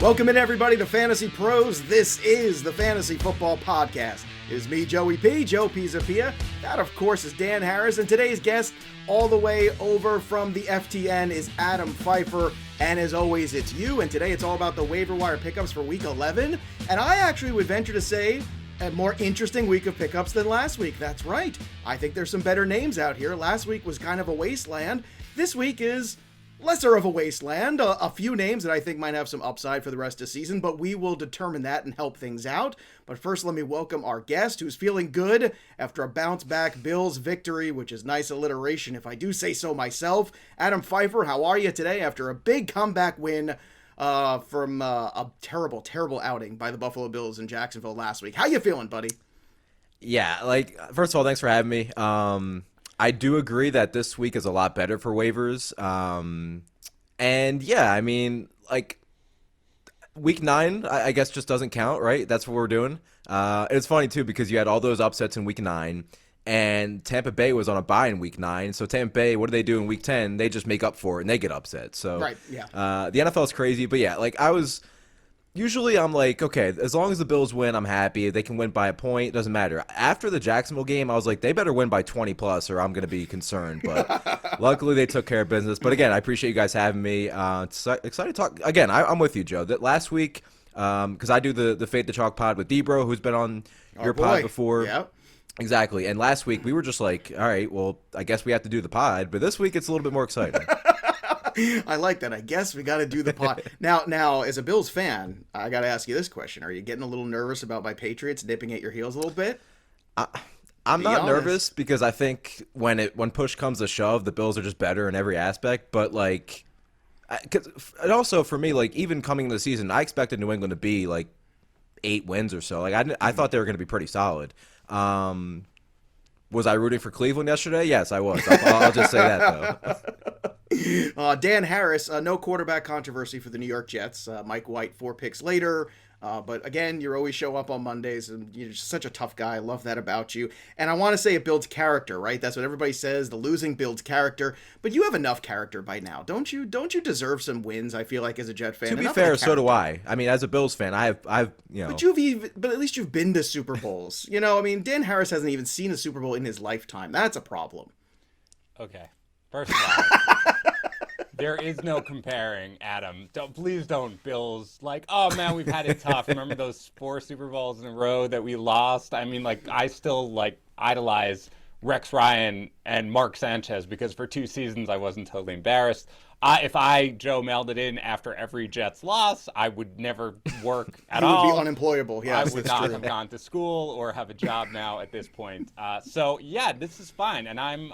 Welcome in, everybody, to Fantasy Pros. This is the Fantasy Football Podcast. It is me, Joey P, Joe Pizzapia. That, of course, is Dan Harris. And today's guest, all the way over from the FTN, is Adam Pfeifer. And as always, it's you. And today it's all about the waiver wire pickups for Week 11. And I actually would venture to say a more interesting week of pickups than last week. That's right. I think there's some better names out here. Last week was kind of a wasteland. This week is lesser of a wasteland, a few names that I think might have some upside for the rest of the season, but we will determine that and help things out. But first, let me welcome our guest, who's feeling good after a bounce-back Bills victory, which is nice alliteration if I do say so myself. Adam Pfeifer, how are you today after a big comeback win from a terrible, terrible outing by the Buffalo Bills in Jacksonville last week? How you feeling, buddy? Yeah, first of all, thanks for having me. I do agree that this week is a lot better for waivers. And yeah, I mean, week 9, I guess just doesn't count, right? That's what we're doing. It's funny too, because you had all those upsets in week 9 and Tampa Bay was on a bye in week 9. So Tampa Bay, what do they do in week 10? They just make up for it and they get upset. So right, yeah. The NFL is crazy, but yeah, usually I'm like, okay, as long as the Bills win, I'm happy. They can win by a point. It doesn't matter. After the Jacksonville game, I was like, they better win by 20 plus or I'm going to be concerned. But luckily they took care of business. But again, I appreciate you guys having me. Excited to talk. Again, I'm with you, Joe. That last week, because I do the Fade the Chalk pod with Debro, who's been on your pod before. Yep. Exactly. And last week we were just like, all right, well, I guess we have to do the pod. But this week it's a little bit more exciting. I like that. I guess we got to do the pod. Now, as a Bills fan, I got to ask you this question. Are you getting a little nervous about my Patriots nipping at your heels a little bit? I'm not nervous because I think when push comes to shove, the Bills are just better in every aspect. But and also for me, even coming into the season, I expected New England to be 8 wins or so. I thought they were going to be pretty solid. Was I rooting for Cleveland yesterday? Yes, I was. I'll just say that, though. Dan Harris, no quarterback controversy for the New York Jets. Mike White, 4 picks later. But again, you always show up on Mondays, and you're just such a tough guy. I love that about you. And I want to say it builds character, right? That's what everybody says. The losing builds character. But you have enough character by now, don't you? Don't you deserve some wins? I feel like as a Jet fan. To be fair, so do I. I mean, as a Bills fan, I've But at least you've been to Super Bowls. Dan Harris hasn't even seen a Super Bowl in his lifetime. That's a problem. Okay. First of all, there is no comparing, Adam. Please don't. Bills, oh man, we've had it tough. Remember those 4 Super Bowls in a row that we lost? I mean, I still idolize Rex Ryan and Mark Sanchez because for 2 seasons I wasn't totally embarrassed. If Joe mailed it in after every Jets loss, I would never work at all. You would be unemployable. Yes, I would not have gone to school or have a job now at this point. So yeah, this is fine, and I'm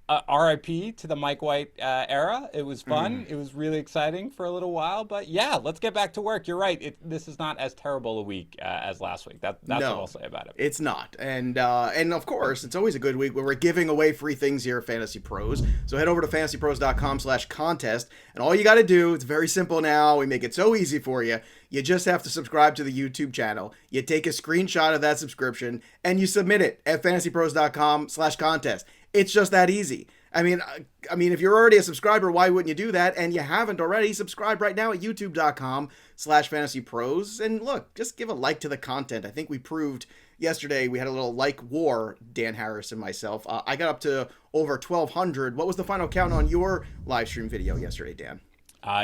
RIP to the Mike White era. It was fun. It was really exciting for a little while. But yeah, let's get back to work. You're right. This is not as terrible a week as last week. That's what I'll say about it. It's not. And of course, it's always a good week where we're giving away free things here at Fantasy Pros. So head over to fantasypros.com/contest. And all you got to do, it's very simple now. We make it so easy for you. You just have to subscribe to the YouTube channel. You take a screenshot of that subscription and you submit it at fantasypros.com/contest. It's just that easy. I mean, if you're already a subscriber, why wouldn't you do that? And you haven't already, subscribe right now at youtube.com/fantasypros. And look, just give a like to the content. I think we proved yesterday we had a little like war, Dan Harris and myself. I got up to over 1,200. What was the final count on your live stream video yesterday, Dan?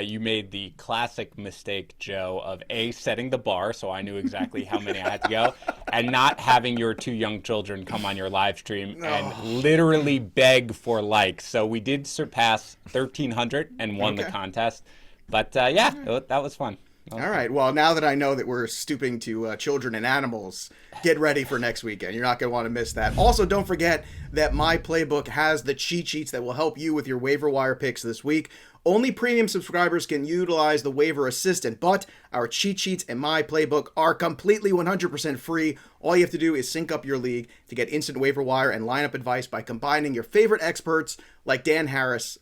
You made the classic mistake, Joe, of setting the bar, so I knew exactly how many I had to go, and not having your 2 young children come on your live stream and literally beg for likes. So we did surpass 1,300 and won the contest. But that was fun. All right. Well, now that I know that we're stooping to children and animals, get ready for next weekend. You're not going to want to miss that. Also, don't forget that my playbook has the cheat sheets that will help you with your waiver wire picks this week. Only premium subscribers can utilize the waiver assistant, but our cheat sheets and my playbook are completely 100% free. All you have to do is sync up your league to get instant waiver wire and lineup advice by combining your favorite experts like Dan Harris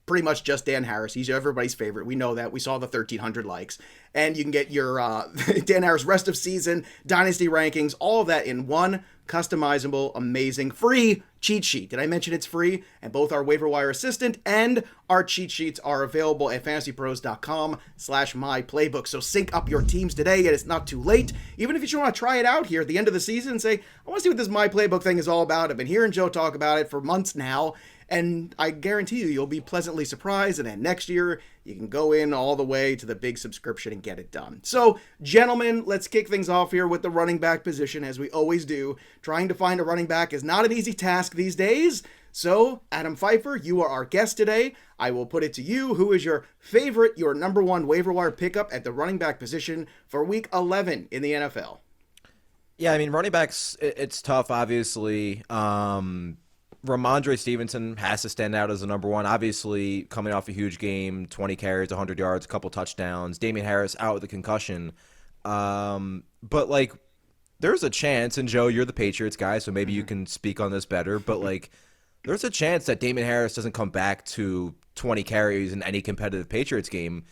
pretty much just Dan Harris. He's everybody's favorite. We know that. We saw the 1,300 likes. And you can get your Dan Harris rest of season, dynasty rankings, all of that in one customizable, amazing, free cheat sheet. Did I mention it's free? And both our Waiver Wire Assistant and our cheat sheets are available at fantasypros.com/myplaybook. So sync up your teams today, and it's not too late. Even if you just want to try it out here at the end of the season and say, I want to see what this My Playbook thing is all about. I've been hearing Joe talk about it for months now, and I guarantee you'll be pleasantly surprised. And then next year, you can go in all the way to the big subscription and get it done. So, gentlemen, let's kick things off here with the running back position, as we always do. Trying to find a running back is not an easy task these days. So, Adam Pfeifer, you are our guest today. I will put it to you. Who is your favorite, your number one waiver wire pickup at the running back position for Week 11 in the NFL? Yeah, I mean, running backs, it's tough, obviously. Rhamondre Stevenson has to stand out as the number one. Obviously, coming off a huge game, 20 carries, 100 yards, a couple touchdowns. Damian Harris out with a concussion. But, like, there's a chance, and Joe, you're the Patriots guy, so maybe you can speak on this better, but, like, there's a chance that Damian Harris doesn't come back to 20 carries in any competitive Patriots game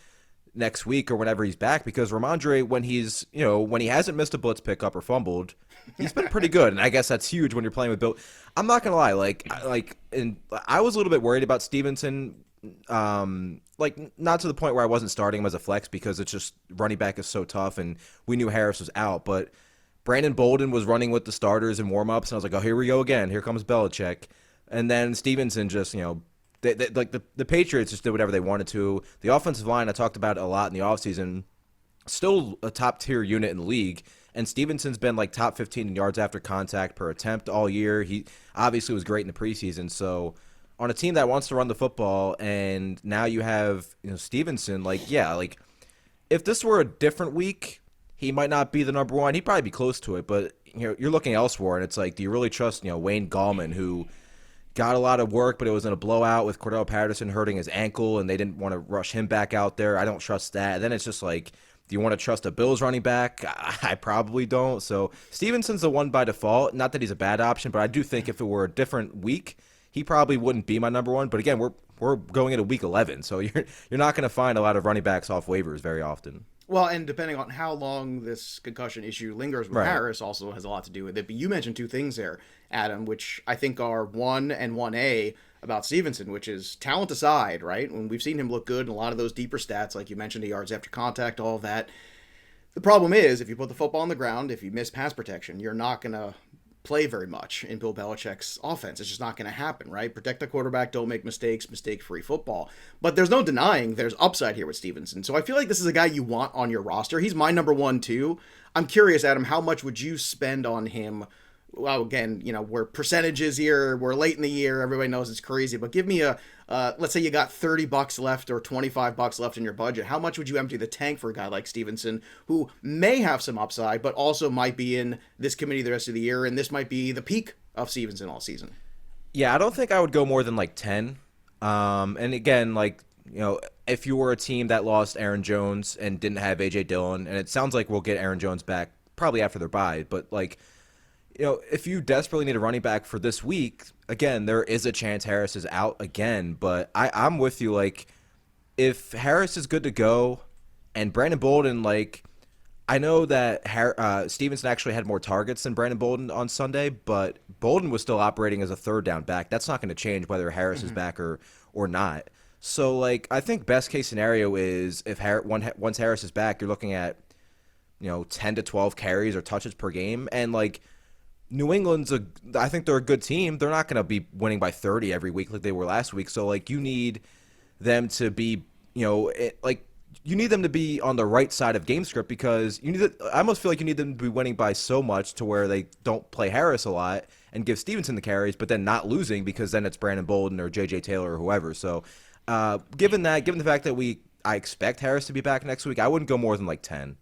next week or whenever he's back, because Rhamondre, when he's, when he hasn't missed a blitz pickup or fumbled, he's been pretty good, and I guess that's huge when you're playing with Bill. I'm not gonna lie, and I was a little bit worried about Stevenson, not to the point where I wasn't starting him as a flex, because it's just running back is so tough, and we knew Harris was out, but Brandon Bolden was running with the starters in warmups, and I was like, oh, here we go again, here comes Belichick, and then Stevenson just, the Patriots just did whatever they wanted to. The offensive line, I talked about it a lot in the offseason, still a top-tier unit in the league, and Stevenson's been like top 15 in yards after contact per attempt all year. He obviously was great in the preseason. So on a team that wants to run the football, and now you have Stevenson, if this were a different week, he might not be the number one. He'd probably be close to it, but you're looking elsewhere, and it's like, do you really trust Wayne Gallman, who got a lot of work, but it was in a blowout with Cordell Patterson hurting his ankle, and they didn't want to rush him back out there. I don't trust that. And then it's just like, do you want to trust a Bills running back? I probably don't. So Stevenson's the one by default. Not that he's a bad option, but I do think if it were a different week, he probably wouldn't be my number one. But again, we're going into Week 11, so you're not going to find a lot of running backs off waivers very often. Well, and depending on how long this concussion issue lingers with Harris also has a lot to do with it. But you mentioned two things there, Adam, which I think are 1 and 1A about Stevenson, which is talent aside, right? When we've seen him look good in a lot of those deeper stats, like you mentioned, the yards after contact, all of that. The problem is, if you put the football on the ground, if you miss pass protection, you're not going to play very much in Bill Belichick's offense. It's just not going to happen, right? Protect the quarterback, don't make mistakes, mistake-free football. But there's no denying there's upside here with Stevenson. So I feel like this is a guy you want on your roster. He's my number one, too. I'm curious, Adam, how much would you spend on him? Well, again, we're percentages here. We're late in the year. Everybody knows it's crazy. But give me let's say you got $30 left or $25 left in your budget. How much would you empty the tank for a guy like Stevenson, who may have some upside, but also might be in this committee the rest of the year, and this might be the peak of Stevenson all season? Yeah, I don't think I would go more than 10. And again, if you were a team that lost Aaron Jones and didn't have A.J. Dillon, and it sounds like we'll get Aaron Jones back probably after their bye, but if you desperately need a running back for this week, again, there is a chance Harris is out again. But I'm with you. If Harris is good to go, and Brandon Bolden, I know that Stevenson actually had more targets than Brandon Bolden on Sunday, but Bolden was still operating as a third down back. That's not going to change whether Harris is back or not. So, I think best case scenario is if once Harris is back, you're looking at 10 to 12 carries or touches per game, and New England's I think they're a good team. They're not going to be winning by 30 every week like they were last week. So you need them to be, you need them to be on the right side of game script, because I almost feel like you need them to be winning by so much to where they don't play Harris a lot and give Stevenson the carries, but then not losing, because then it's Brandon Bolden or J.J. Taylor or whoever. So given the fact that I expect Harris to be back next week, I wouldn't go more than 10.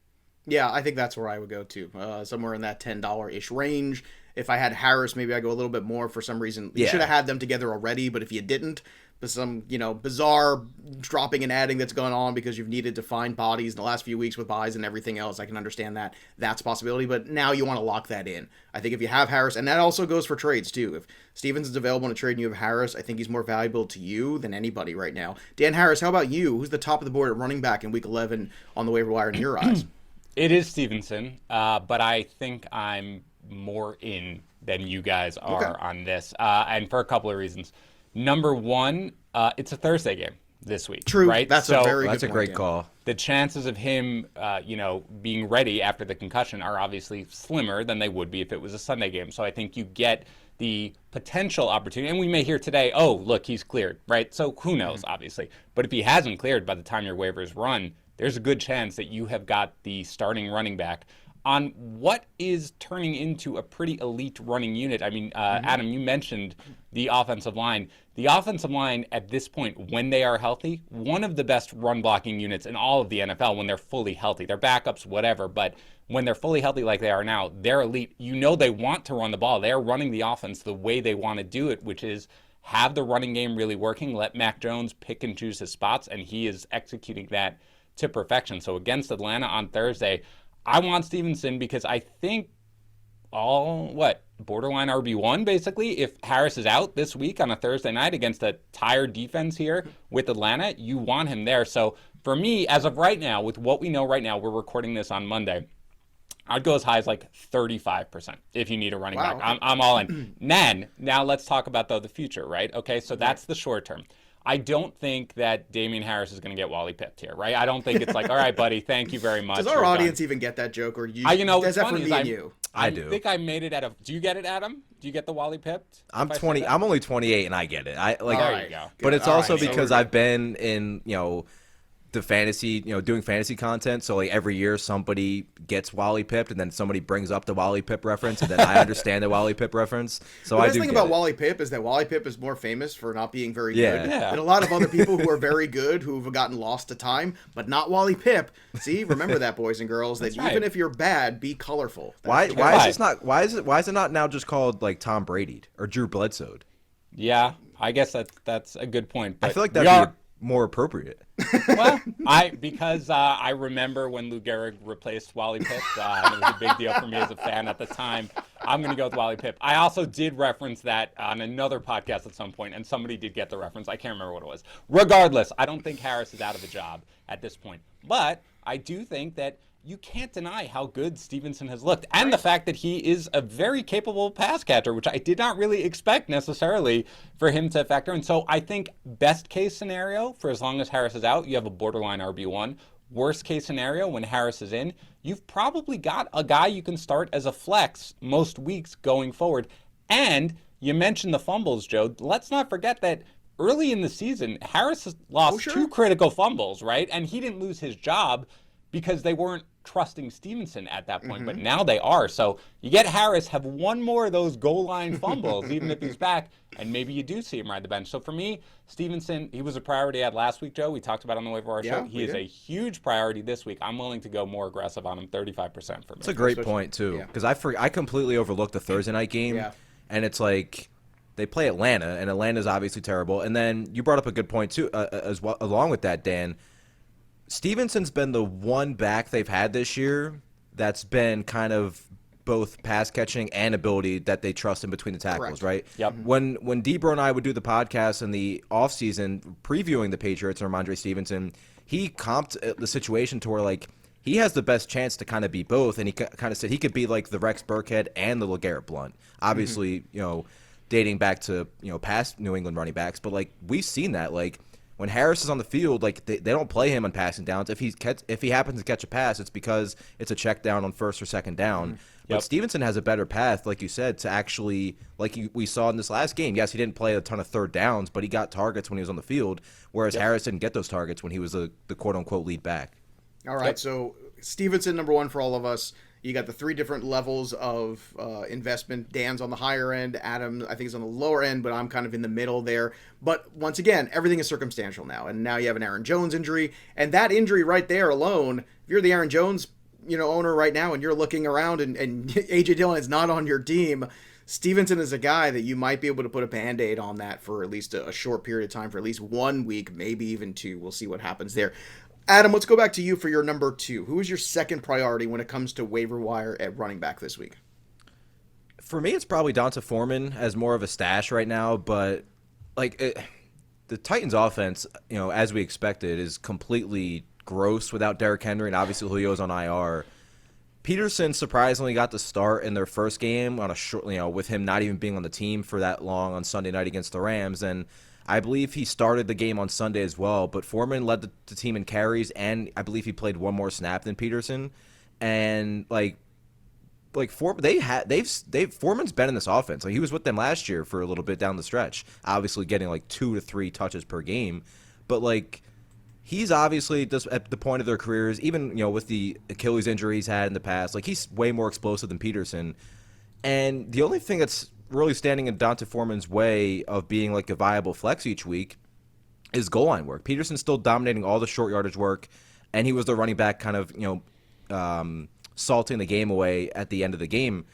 Yeah, I think that's where I would go to, somewhere in that $10-ish range. If I had Harris, maybe I go a little bit more for some reason. You should have had them together already, but if you didn't, some, bizarre dropping and adding that's gone on because you've needed to find bodies in the last few weeks with buys and everything else. I can understand that. That's a possibility, but now you want to lock that in. I think if you have Harris, and that also goes for trades too. If Stevenson's available in a trade and you have Harris, I think he's more valuable to you than anybody right now. Dan Harris, how about you? Who's the top of the board at running back in week 11 on the waiver wire in your eyes? It is Stevenson, but I think I'm more in than you guys are on this, and for a couple of reasons. Number one, it's a Thursday game this week. True, right? That's a great call. The chances of him, being ready after the concussion are obviously slimmer than they would be if it was a Sunday game. So I think you get the potential opportunity, and we may hear today, oh, look, he's cleared, right? So who knows, obviously. But if he hasn't cleared by the time your waivers run, there's a good chance that you have got the starting running back on what is turning into a pretty elite running unit. I mean, Adam, you mentioned the offensive line. The offensive line at this point, when they are healthy, one of the best run blocking units in all of the NFL when they're fully healthy. They're backups, whatever, but when they're fully healthy like they are now, they're elite. You know they want to run the ball. They are running the offense the way they want to do it, which is have the running game really working, let Mac Jones pick and choose his spots, and he is executing that to perfection. So against Atlanta on Thursday, I want Stevenson because I think borderline RB1 basically. If Harris is out this week on a Thursday night against a tired defense here with Atlanta, you want him there. So for me, as of right now, with what we know right now, we're recording this on Monday, I'd go as high as like 35% if you need a running back. I'm all in. Now let's talk about, though, the future, right? Okay, so that's the short term. I don't think that Damian Harris is going to get Wally pipped here, right? I don't think it's like, all right, buddy, thank you very much. Does our audience even get that joke, or you? That's that from me and you. I do. I think I made it do you get it, Adam? Do you get the Wally pipped? I'm 20. I'm only 28, and I get it. There you go. But it's also because I've been in, the fantasy, doing fantasy content. So like every year somebody gets Wally pipped, and then somebody brings up the Wally Pip reference, and then I understand the Wally Pip reference. So the I best do thing get about it. Wally Pip is that Wally Pip is more famous for not being very good Yeah. than a lot of other people who are very good who've gotten lost to time, but not Wally Pip. See, remember that, boys and girls, that even if you're bad, be colorful. Why is this not? Why is it not now just called like Tom Brady or Drew Bledsoe? Yeah, I guess that's a good point. But I feel like that'd be more appropriate. Well, I remember when Lou Gehrig replaced Wally Pip. And it was a big deal for me as a fan at the time. I'm going to go with Wally Pip. I also did reference that on another podcast at some point, and somebody did get the reference. I can't remember what it was. Regardless, I don't think Harris is out of a job at this point. But I do think that you can't deny how good Stevenson has looked, and the fact that he is a very capable pass catcher, which I did not really expect necessarily for him to factor in. So I think best case scenario, for as long as Harris is out, you have a borderline RB1. Worst case scenario, when Harris is in, you've probably got a guy you can start as a flex most weeks going forward. And you mentioned the fumbles, Joe. Let's not forget that early in the season, Harris has lost 2 critical fumbles, right? And he didn't lose his job because they weren't trusting Stevenson at that point, but now they are. So you get Harris, have one more of those goal line fumbles, even if he's back, and maybe you do see him ride the bench. So for me, Stevenson, he was a priority at last week, Joe. We talked about it on the Waiver Wire show. He is a huge priority this week. I'm willing to go more aggressive on him, 35% for me. That's a great point, too, because I completely overlooked the Thursday night game, and it's like they play Atlanta, and Atlanta's obviously terrible. And then you brought up a good point, too, as well, along with that, Dan. Stevenson's been the one back they've had this year that's been kind of both pass catching and ability that they trust in between the tackles, right? Yep. When Debro and I would do the podcast in the offseason previewing the Patriots and Rhamondre Stevenson, he comped the situation to where like he has the best chance to kind of be both, and he kind of said he could be like the Rex Burkhead and the LeGarrette Blount. Obviously, dating back to past New England running backs, but like we've seen that like. When Harris is on the field, like they don't play him on passing downs. If he happens to catch a pass, it's because it's a check down on first or second down. But Stevenson has a better path, like you said, to actually, we saw in this last game. Yes, he didn't play a ton of third downs, but he got targets when he was on the field, whereas Harris didn't get those targets when he was the quote-unquote lead back. All right, so Stevenson, number one for all of us. You got the 3 different levels of investment. Dan's on the higher end. Adam, I think, is on the lower end, but I'm kind of in the middle there. But once again, everything is circumstantial now. And now you have an Aaron Jones injury. And that injury right there alone, if you're the Aaron Jones owner right now and you're looking around and A.J. Dillon is not on your team, Stevenson is a guy that you might be able to put a Band-Aid on that for at least a short period of time, for at least 1 week, maybe even 2. We'll see what happens there. Adam, let's go back to you for your number 2. Who is your second priority when it comes to waiver wire at running back this week? For me, it's probably Deonte Foreman as more of a stash right now, but the Titans offense, as we expected, is completely gross without Derrick Henry, and obviously Julio's on IR. Peterson surprisingly got the start in their first game on a short, with him not even being on the team for that long on Sunday night against the Rams, and I believe he started the game on Sunday as well. But Foreman led the team in carries, and I believe he played one more snap than Peterson. And Foreman's been in this offense. He was with them last year for a little bit down the stretch, obviously getting 2 to 3 touches per game, but he's obviously just at the point of their careers, even with the Achilles injury he's had in the past, he's way more explosive than Peterson. And the only thing that's really standing in Deonte Foreman's way of being a viable flex each week is goal line work. Peterson's still dominating all the short yardage work, and he was the running back kind of salting the game away at the end of the game.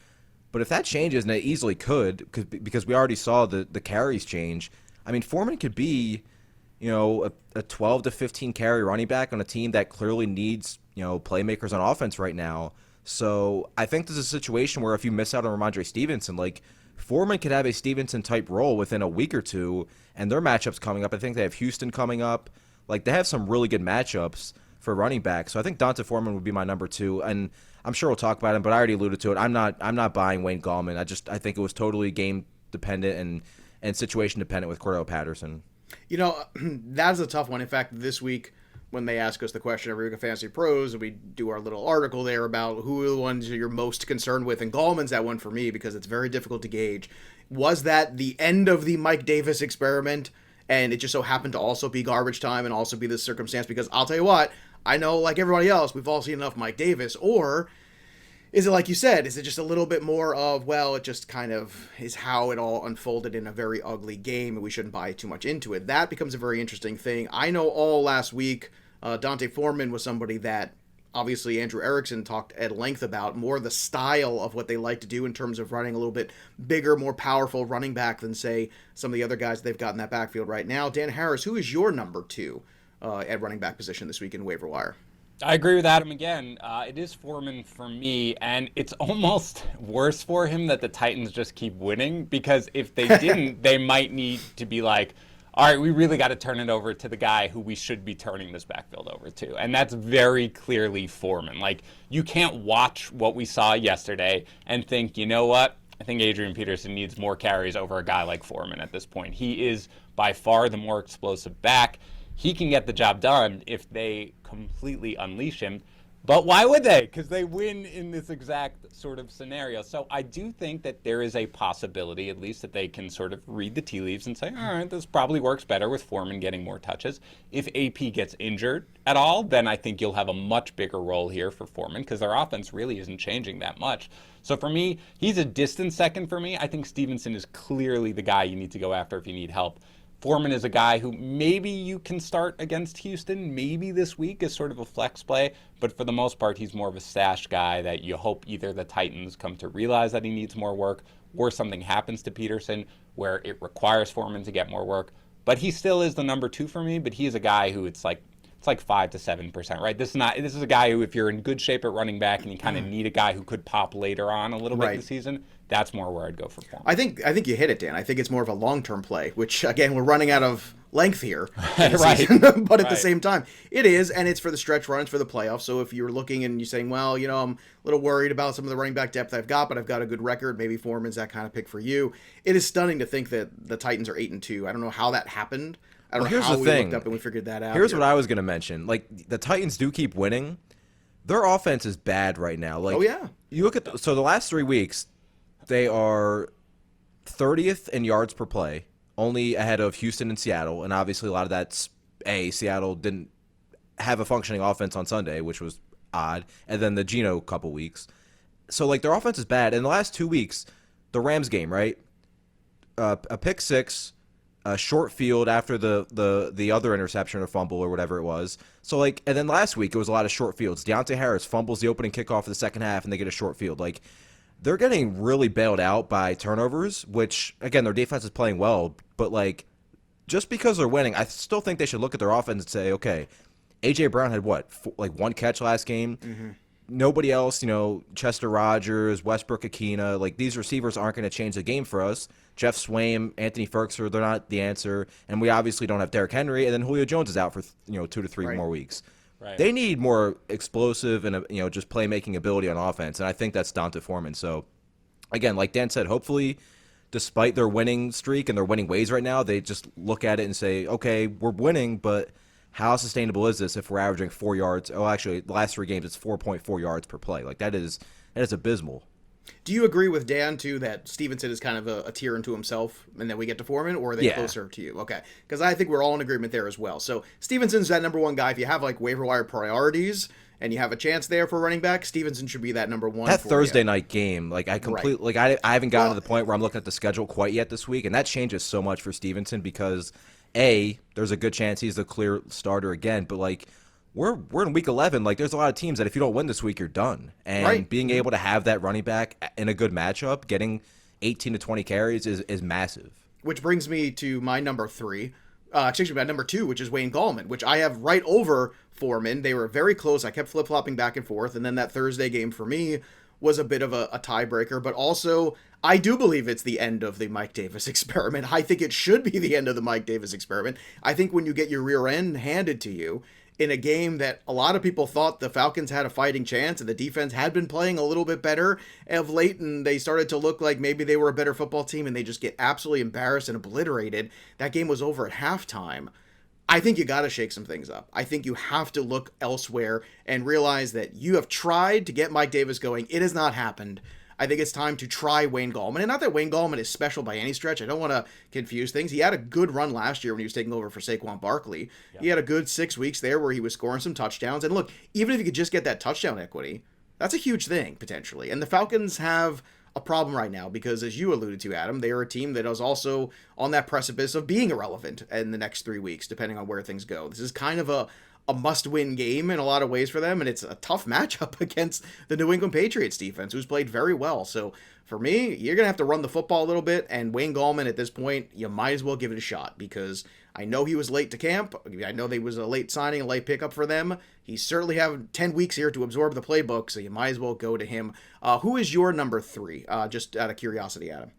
But if that changes, and it easily could, because we already saw the carries change, I mean, Foreman could be a 12 to 15 carry running back on a team that clearly needs playmakers on offense right now. So I think this is a situation where if you miss out on Rhamondre Stevenson, Foreman could have a Stevenson-type role within a week or two, and their matchups coming up. I think they have Houston coming up. They have some really good matchups for running back. So I think Deonte Foreman would be my number 2, and I'm sure we'll talk about him, but I already alluded to it. I'm not buying Wayne Gallman. I think it was totally game-dependent and situation-dependent with Cordell Patterson. That's a tough one. In fact, this week, when they ask us the question every week of Fantasy Pros, we do our little article there about who are the ones you're most concerned with, and Gallman's that one for me because it's very difficult to gauge. Was that the end of the Mike Davis experiment, and it just so happened to also be garbage time and also be this circumstance? Because I'll tell you what, I know like everybody else, we've all seen enough Mike Davis. Or is it like you said, is it just a little bit more of, well, it just kind of is how it all unfolded in a very ugly game and we shouldn't buy too much into it? That becomes a very interesting thing. I know all last week, Deonte Foreman was somebody that obviously Andrew Erickson talked at length about, more the style of what they like to do in terms of running a little bit bigger, more powerful running back than, say, some of the other guys they've got in that backfield right now. Dan Harris, who is your number 2 at running back position this week in waiver wire? I agree with Adam again. It is Foreman for me, and it's almost worse for him that the Titans just keep winning, because if they didn't, they might need to be like, all right, we really got to turn it over to the guy who we should be turning this backfield over to. And that's very clearly Foreman. You can't watch what we saw yesterday and think, you know what? I think Adrian Peterson needs more carries over a guy like Foreman at this point. He is by far the more explosive back. He can get the job done if they completely unleash him. But why would they? Because they win in this exact sort of scenario. So I do think that there is a possibility, at least, that they can sort of read the tea leaves and say, all right, this probably works better with Foreman getting more touches. If AP gets injured at all, then I think you'll have a much bigger role here for Foreman, because their offense really isn't changing that much. So for me, he's a distant second for me. I think Stevenson is clearly the guy you need to go after if you need help. Foreman is a guy who maybe you can start against Houston, maybe this week as sort of a flex play, but for the most part, he's more of a stash guy that you hope either the Titans come to realize that he needs more work, or something happens to Peterson where it requires Foreman to get more work. But he still is the number 2 for me, but he is a guy who it's like 5 to 7%, right? This is a guy who, if you're in good shape at running back and you kind of need a guy who could pop later on a little bit in the season, that's more where I'd go for Foreman. I think you hit it, Dan. I think it's more of a long-term play, which, again, we're running out of length here in the season, but at the same time, it is, and it's for the stretch run, it's for the playoffs. So if you're looking and you're saying, well, I'm a little worried about some of the running back depth I've got, but I've got a good record, maybe Foreman's that kind of pick for you. It is stunning to think that the Titans are 8-2. I don't know how that happened. I don't know how we looked up and we figured that out. Here's what I was going to mention. The Titans do keep winning. Their offense is bad right now. Oh, yeah. You look at the last 3 weeks, they are 30th in yards per play, only ahead of Houston and Seattle. And obviously a lot of that's, Seattle didn't have a functioning offense on Sunday, which was odd. And then the Geno couple weeks. So, their offense is bad. In the last 2 weeks, the Rams game, right? A pick 6, a short field after the other interception or fumble or whatever it was. So, and then last week, it was a lot of short fields. Deonte Harris fumbles the opening kickoff of the second half, and they get a short field. they're getting really bailed out by turnovers, which, again, their defense is playing well. But, like, just because they're winning, I still think they should look at their offense and say, okay, A.J. Brown had what, one catch last game? Mm-hmm. Nobody else, Chester Rogers, Westbrook Akina, like these receivers aren't going to change the game for us. Jeff Swaim, Anthony Ferguson, they're not the answer. And we obviously don't have Derrick Henry. And then Julio Jones is out for, 2 to 3 more weeks. Right. They need more explosive and, just playmaking ability on offense. And I think that's Deonte Foreman. So, again, like Dan said, hopefully, despite their winning streak and their winning ways right now, they just look at it and say, okay, we're winning, but how sustainable is this if we're averaging 4 yards? Oh, actually, the last 3 games, it's 4.4 yards per play. Like, that is abysmal. Do you agree with Dan, too, that Stevenson is kind of a tier unto himself, and then we get to Foreman, or are they closer to you? Okay, because I think we're all in agreement there as well. So Stevenson's that number one guy. If you have, like, waiver wire priorities and you have a chance there for running back, Stevenson should be that number one. That Thursday night game, like, I completely, like, I haven't gotten to the point where I'm looking at the schedule quite yet this week, and that changes so much for Stevenson because there's a good chance he's the clear starter again, but like we're in week 11. Like there's a lot of teams that if you don't win this week, you're done. And being able to have that running back in a good matchup, getting 18 to 20 carries is massive. Which brings me to my number 3. Excuse me, my number 2, which is Wayne Gallman, which I have right over Foreman. They were very close. I kept flip-flopping back and forth, and then that Thursday game for me was a bit of a tiebreaker, but also I do believe it's the end of the Mike Davis experiment. I think it should be the end of the Mike Davis experiment. I think when you get your rear end handed to you in a game that a lot of people thought the Falcons had a fighting chance and the defense had been playing a little bit better of late, and they started to look like maybe they were a better football team, and they just get absolutely embarrassed and obliterated. That game was over at halftime. I think you got to shake some things up. I think you have to look elsewhere and realize that you have tried to get Mike Davis going. It has not happened. I think it's time to try Wayne Gallman. And not that Wayne Gallman is special by any stretch. I don't want to confuse things. He had a good run last year when he was taking over for Saquon Barkley. Yeah. He had a good 6 weeks there where he was scoring some touchdowns. And look, even if you could just get that touchdown equity, that's a huge thing, potentially. And the Falcons have a problem right now because, as you alluded to, Adam, they are a team that is also on that precipice of being irrelevant in the next 3 weeks, depending on where things go. This is kind of a must-win game in a lot of ways for them, and it's a tough matchup against the New England Patriots defense, who's played very well. So for me, you're going to have to run the football a little bit, and Wayne Gallman at this point, you might as well give it a shot because I know he was late to camp. I know they was a late signing, a late pickup for them. He certainly have 10 weeks here to absorb the playbook, so you might as well go to him. Who is your number 3? Just out of curiosity, Adam.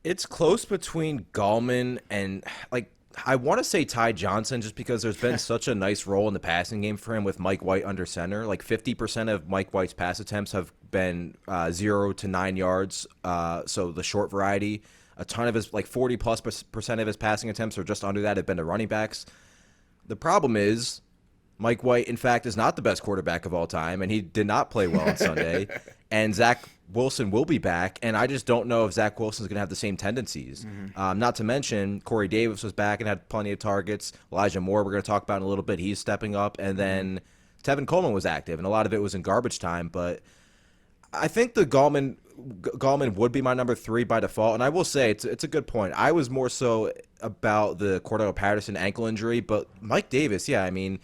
It's close between Gallman and, like, I want to say Ty Johnson just because there's been such a nice role in the passing game for him with Mike White under center. Like 50% of Mike White's pass attempts have been 0 to 9 yards, so the short variety. A ton of his, like 40+% of his passing attempts are just under that have been to running backs. The problem is Mike White, in fact, is not the best quarterback of all time, and he did not play well on Sunday. And Zach Wilson will be back, and I just don't know if Zach Wilson's going to have the same tendencies. Mm-hmm. Not to mention, Corey Davis was back and had plenty of targets. Elijah Moore, we're going to talk about in a little bit. He's stepping up. And then Tevin Coleman was active, and a lot of it was in garbage time. But I think the Gallman would be my number 3 by default. And I will say, it's a good point. I was more so about the Cordell Patterson ankle injury, but Mike Davis, yeah, I mean,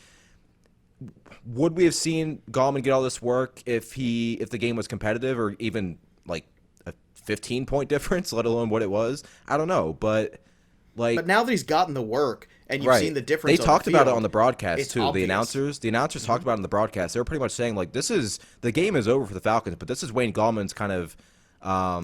would we have seen Gallman get all this work if the game was competitive or even like a 15-point difference, let alone what it was? I don't know, but now that he's gotten the work and you've seen the difference, they talked about it on the broadcast too. Obvious. The announcers talked about it on the broadcast. They were pretty much saying like the game is over for the Falcons, but this is Wayne Gallman's kind of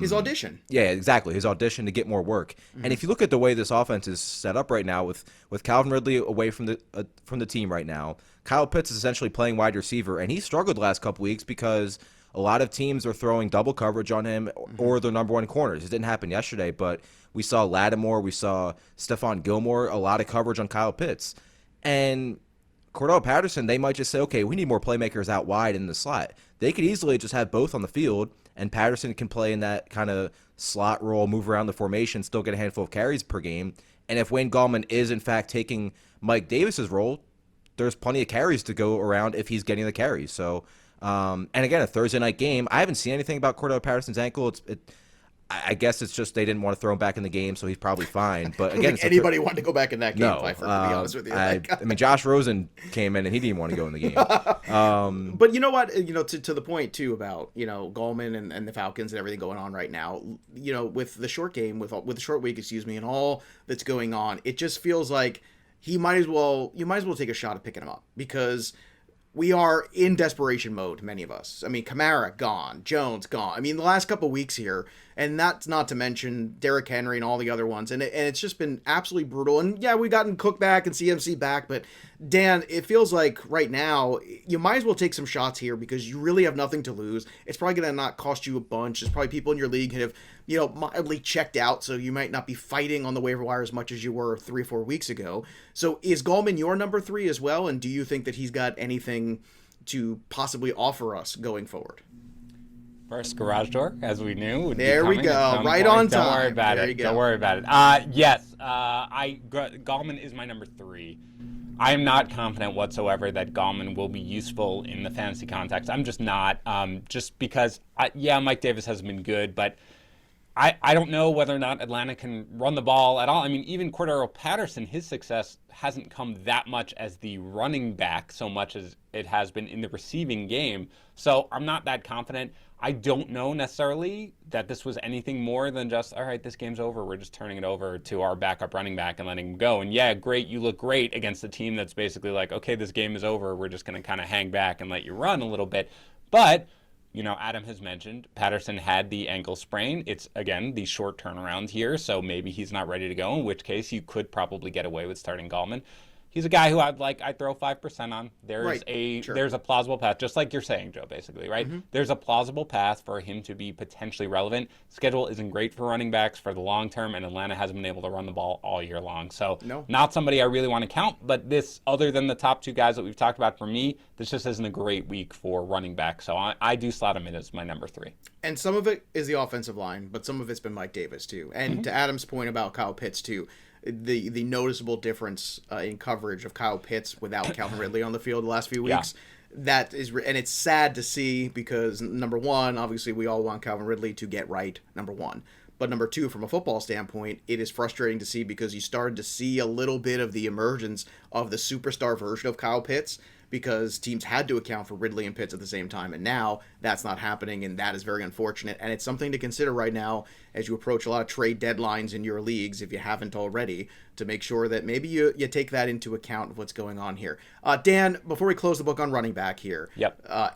his audition. Yeah, exactly. His audition to get more work. Mm-hmm. And if you look at the way this offense is set up right now with Calvin Ridley away from the team right now, Kyle Pitts is essentially playing wide receiver, and he struggled the last couple weeks because a lot of teams are throwing double coverage on him or their number one corners. It didn't happen yesterday, but we saw Lattimore, we saw Stephon Gilmore, a lot of coverage on Kyle Pitts. And Cordell Patterson, they might just say, okay, we need more playmakers out wide in the slot. They could easily just have both on the field, and Patterson can play in that kind of slot role, move around the formation, still get a handful of carries per game. And if Wayne Gallman is, in fact, taking Mike Davis's role, there's plenty of carries to go around if he's getting the carries. So, and again, a Thursday night game. I haven't seen anything about Cordell Patterson's ankle. I guess it's just they didn't want to throw him back in the game, so he's probably fine. But I don't again, think anybody wanted to go back in that game, no, Pfeiffer, to be honest with you. I mean, Josh Rosen came in and he didn't want to go in the game. But you know what? To the point too about Gallman and the Falcons and everything going on right now. With the short game, with the short week, and all that's going on, it just feels like you might as well take a shot at picking him up, because we are in desperation mode, many of us. I mean, Kamara gone, Jones gone. I mean, the last couple of weeks here, and that's not to mention Derrick Henry and all the other ones. And it's just been absolutely brutal. And yeah, we've gotten Cook back and CMC back, but Dan, it feels like right now you might as well take some shots here, because you really have nothing to lose. It's probably going to not cost you a bunch. There's probably people in your league who have, mildly checked out, so you might not be fighting on the waiver wire as much as you were 3 or 4 weeks ago. So is Gallman your number 3 as well? And do you think that he's got anything to possibly offer us going forward? First garage door, as we knew, would there be we go, right point. on time. Don't worry about there it. Don't worry about it. Yes, Gallman is my number 3. I am not confident whatsoever that Gallman will be useful in the fantasy context. I'm just not. Just because, Mike Davis has been good, but I don't know whether or not Atlanta can run the ball at all. I mean, even Cordero Patterson, his success hasn't come that much as the running back so much as it has been in the receiving game. So I'm not that confident. I don't know necessarily that this was anything more than just, all right, this game's over. We're just turning it over to our backup running back and letting him go. And yeah, great, you look great against a team that's basically like, okay, this game is over. We're just going to kind of hang back and let you run a little bit. But Adam has mentioned Patterson had the ankle sprain. It's, again, the short turnaround here, so maybe he's not ready to go, in which case you could probably get away with starting Gallman. He's a guy who I'd throw 5% on. There's a plausible path, just like you're saying, Joe, basically, right? Mm-hmm. There's a plausible path for him to be potentially relevant. Schedule isn't great for running backs for the long term, and Atlanta hasn't been able to run the ball all year long. So not somebody I really want to count, but this, other than the top 2 guys that we've talked about, for me, this just isn't a great week for running back. So I do slot him in as my number 3. And some of it is the offensive line, but some of it's been Mike Davis, too. And to Adam's point about Kyle Pitts, too, the noticeable difference in coverage of Kyle Pitts without Calvin Ridley on the field the last few weeks. That is, and it's sad to see, because number 1, obviously we all want Calvin Ridley to get right, number 1. But number 2, from a football standpoint, it is frustrating to see, because you started to see a little bit of the emergence of the superstar version of Kyle Pitts, because teams had to account for Ridley and Pitts at the same time, and now that's not happening, and that is very unfortunate. And it's something to consider right now as you approach a lot of trade deadlines in your leagues, if you haven't already, to make sure that maybe you take that into account of what's going on here. Dan, before we close the book on running back here,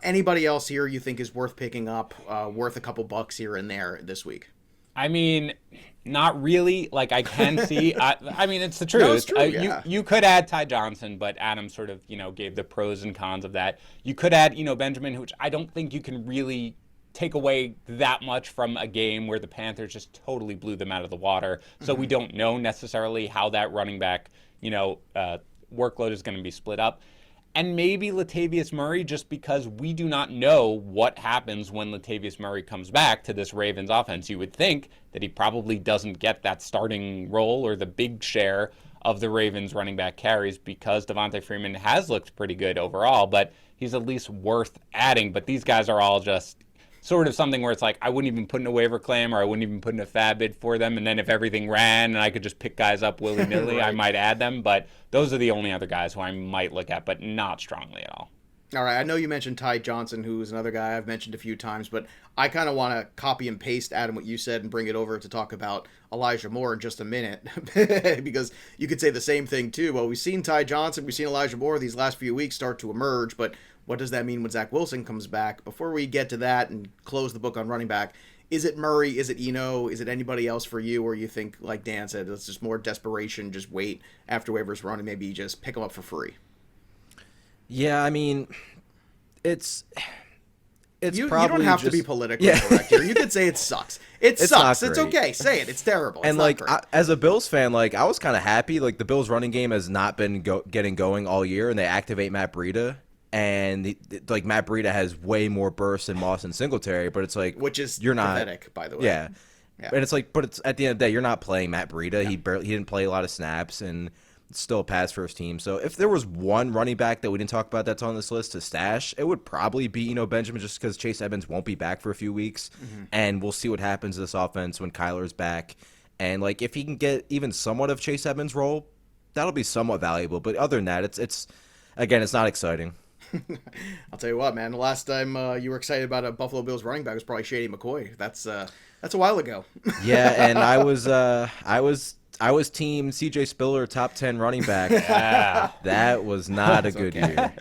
anybody else here you think is worth picking up, worth a couple bucks here and there this week? I mean, not really. Like, I can see. I mean, it's the truth. No, it's true, you could add Ty Johnson, but Adam sort of, gave the pros and cons of that. You could add, Eno Benjamin, which I don't think you can really take away that much from a game where the Panthers just totally blew them out of the water. So we don't know necessarily how that running back, workload is going to be split up. And maybe Latavius Murray, just because we do not know what happens when Latavius Murray comes back to this Ravens offense. You would think that he probably doesn't get that starting role or the big share of the Ravens running back carries, because Devontae Freeman has looked pretty good overall, but he's at least worth adding. But these guys are all just sort of something where it's like, I wouldn't even put in a waiver claim, or I wouldn't even put in a fab bid for them. And then if everything ran and I could just pick guys up willy-nilly, I might add them. But those are the only other guys who I might look at, but not strongly at all. All right, I know you mentioned Ty Johnson, who is another guy I've mentioned a few times, but I kind of want to copy and paste, Adam, what you said and bring it over to talk about Elijah Moore in just a minute, because you could say the same thing too. Well, we've seen Ty Johnson, we've seen Elijah Moore these last few weeks start to emerge, but what does that mean when Zach Wilson comes back? Before we get to that and close the book on running back, is it Murray? Is it Eno? Is it anybody else for you, or you think, like Dan said, it's just more desperation, just wait after waivers run and maybe just pick them up for free? Yeah, I mean, it's you probably don't have to be politically correct here. You could say it sucks. It sucks. It's okay. Say it. It's terrible. And as a Bills fan, I was kind of happy. Like, the Bills running game has not been getting going all year, and they activate Matt Breida. And Matt Breida has way more bursts than Moss and Singletary, but it's like, which is you're not pathetic, by the way. Yeah. And it's like, but it's at the end of the day, you're not playing Matt Breida. Yeah. He didn't play a lot of snaps, and still a pass first team. So if there was one running back that we didn't talk about that's on this list to stash, it would probably be Eno Benjamin, just because Chase Edmonds won't be back for a few weeks. And we'll see what happens to this offense when Kyler's back. And like if he can get even somewhat of Chase Edmonds' role, that'll be somewhat valuable. But other than that, it's not exciting. I'll tell you what, man. The last time you were excited about a Buffalo Bills running back was probably Shady McCoy. That's a while ago. Yeah, and I was team CJ Spiller, top 10 running back. Yeah. That was not a good year.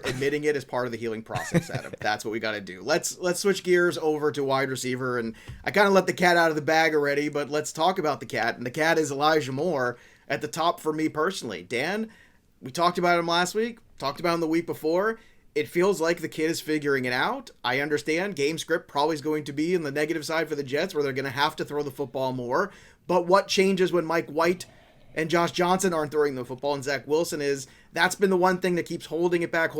Admitting it is part of the healing process, Adam. That's what we got to do. Let's switch gears over to wide receiver, and I kind of let the cat out of the bag already, but let's talk about the cat, and the cat is Elijah Moore at the top for me personally. Dan, we talked about him last week, talked about him the week before. It feels like the kid is figuring it out. I understand game script probably is going to be in the negative side for the Jets, where they're going to have to throw the football more. But what changes when Mike White and Josh Johnson aren't throwing the football and Zach Wilson is, that's been the one thing that keeps holding it back,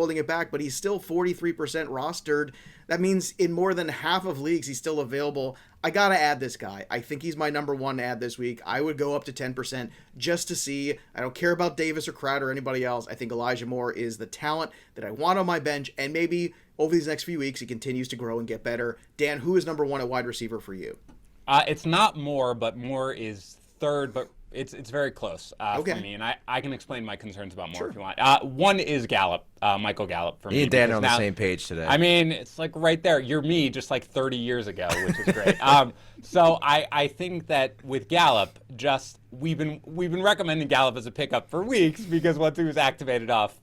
but he's still 43% rostered. That means in more than half of leagues, he's still available. I got to add this guy. I think he's my number one add this week. I would go up to 10% just to see. I don't care about Davis or Crowder or anybody else. I think Elijah Moore is the talent that I want on my bench, and maybe over these next few weeks, he continues to grow and get better. Dan, who is number one at wide receiver for you? It's not Moore, but Moore is third, but it's very close for me, and I can explain my concerns about Moore if you want. One is Gallup, Michael Gallup for me. Me and Dan are on the same page today. I mean, it's like right there. You're me just like 30 years ago, which is great. So I think that with Gallup, we've been recommending Gallup as a pickup for weeks, because once he was activated off,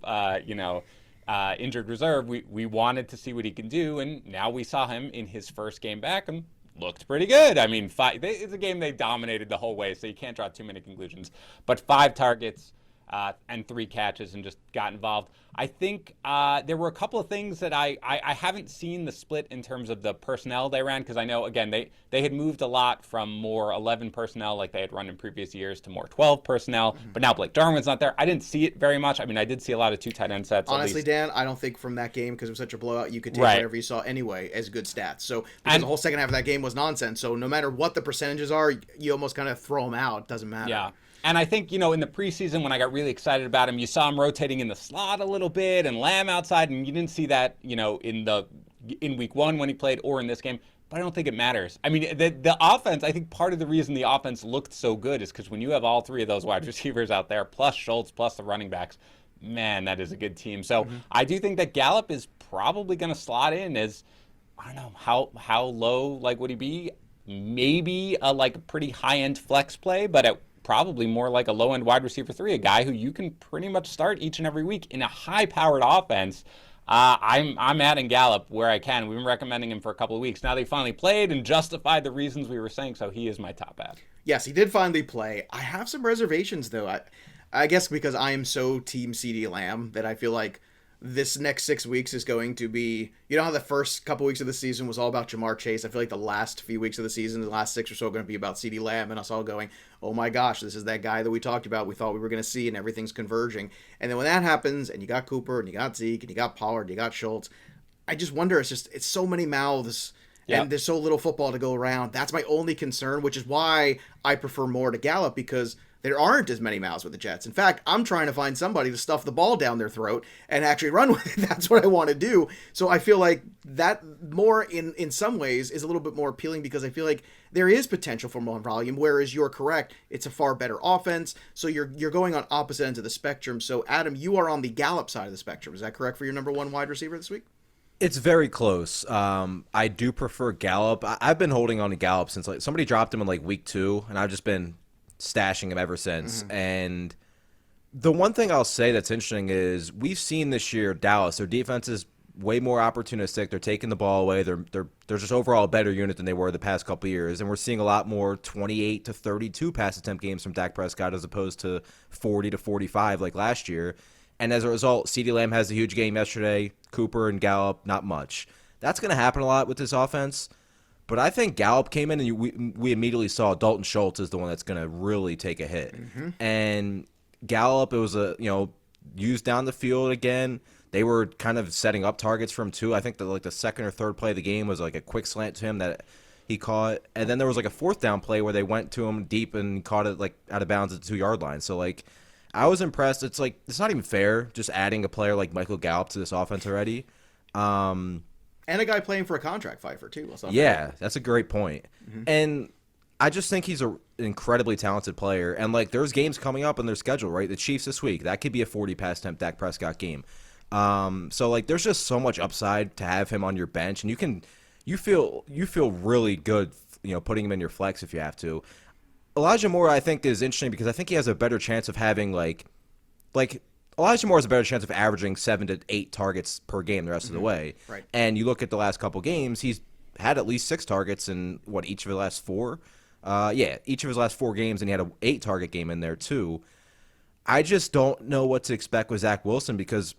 injured reserve, we wanted to see what he can do, and now we saw him in his first game back and looked pretty good. I mean, it's a game they dominated the whole way, so you can't draw too many conclusions. But 5 targets and 3 catches and just got involved. I think there were a couple of things that I haven't seen the split in terms of the personnel they ran, because I know, again, they had moved a lot from more 11 personnel like they had run in previous years to more 12 personnel, but now Blake Darwin's not there. I didn't see it very much. I mean, I did see a lot of 2 tight end sets. Honestly, Dan, I don't think from that game, because it was such a blowout, you could take whatever you saw anyway as good stats. So because the whole second half of that game was nonsense, so no matter what the percentages are, you almost kind of throw them out. It doesn't matter. Yeah. And I think, in the preseason when I got really excited about him, you saw him rotating in the slot a little bit and Lamb outside, and you didn't see that, in week 1 when he played or in this game. But I don't think it matters. I mean, the offense, I think part of the reason the offense looked so good is because when you have all 3 of those wide receivers out there, plus Schultz, plus the running backs, man, that is a good team. So I do think that Gallup is probably going to slot in as, I don't know, how low, would he be? Maybe a pretty high-end flex play, but at probably more like a low-end wide receiver 3, a guy who you can pretty much start each and every week in a high-powered offense. I'm adding Gallup where I can. We've been recommending him for a couple of weeks. Now they finally played and justified the reasons we were saying, so he is my top add. Yes, he did finally play. I have some reservations, though. I guess because I am so team CeeDee Lamb that I feel like this next 6 weeks is going to be, how the first couple weeks of the season was all about Jamar Chase. I feel like the last few weeks of the season, the last 6 or so, are going to be about CeeDee Lamb, and us all going, oh my gosh, this is that guy that we talked about, we thought we were going to see, and everything's converging. And then when that happens, and you got Cooper, and you got Zeke, and you got Pollard, and you got Schultz, I just wonder, it's so many mouths, and there's so little football to go around. That's my only concern, which is why I prefer more to Gallup, because there aren't as many mouths with the Jets. In fact, I'm trying to find somebody to stuff the ball down their throat and actually run with it. That's what I want to do. So I feel like that more in some ways is a little bit more appealing, because I feel like there is potential for more volume, whereas you're correct, it's a far better offense. So you're going on opposite ends of the spectrum. So Adam, you are on the Gallup side of the spectrum. Is that correct for your number one wide receiver this week? It's very close. I do prefer Gallup. I've been holding on to Gallup since somebody dropped him in week 2, and I've just been stashing him ever since. And the one thing I'll say that's interesting is we've seen this year Dallas, their defense is way more opportunistic. They're taking the ball away. They're just overall a better unit than they were the past couple of years. And we're seeing a lot more 28 to 32 pass attempt games from Dak Prescott as opposed to 40 to 45 like last year. And as a result, CeeDee Lamb has a huge game yesterday. Cooper and Gallup, not much. That's going to happen a lot with this offense. But I think Gallup came in, and we immediately saw Dalton Schultz is the one that's going to really take a hit. And Gallup, it was used down the field again. They were kind of setting up targets for him too. I think the second or third play of the game was a quick slant to him that he caught, and then there was a 4th down play where they went to him deep and caught it out of bounds at the 2-yard line. So I was impressed. It's like, it's not even fair just adding a player like Michael Gallup to this offense already. And a guy playing for a contract, Pfeifer, too. Yeah, that's a great point. Mm-hmm. And I just think he's an incredibly talented player. And, like, there's games coming up in their schedule, right? The Chiefs this week. That could be a 40-pass attempt Dak Prescott game. So, like, there's just so much upside to have him on your bench. And you feel really good, putting him in your flex if you have to. Elijah Moore, I think, is interesting because I think he has a better chance of having, like Elijah Moore has a better chance of averaging 7 to 8 targets per game the rest of the way. Right. And you look at the last couple games, he's had at least 6 targets in, each of the last 4? Each of his last 4 games, and he had an 8-target game in there, too. I just don't know what to expect with Zach Wilson because,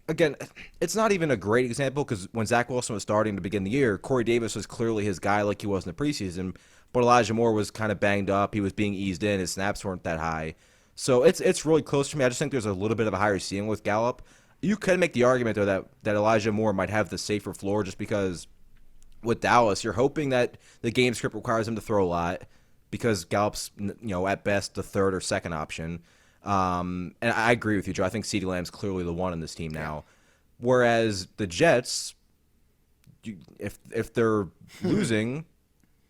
again, it's not even a great example because when Zach Wilson was starting to begin the year, Corey Davis was clearly his guy like he was in the preseason, but Elijah Moore was kind of banged up. He was being eased in. His snaps weren't that high. So it's really close to me. I just think there's a little bit of a higher ceiling with Gallup. You could make the argument, though, that Elijah Moore might have the safer floor just because with Dallas, you're hoping that the game script requires him to throw a lot because Gallup's, at best the third or second option. And I agree with you, Joe. I think CeeDee Lamb's clearly the one in this team now. Whereas the Jets, if they're losing,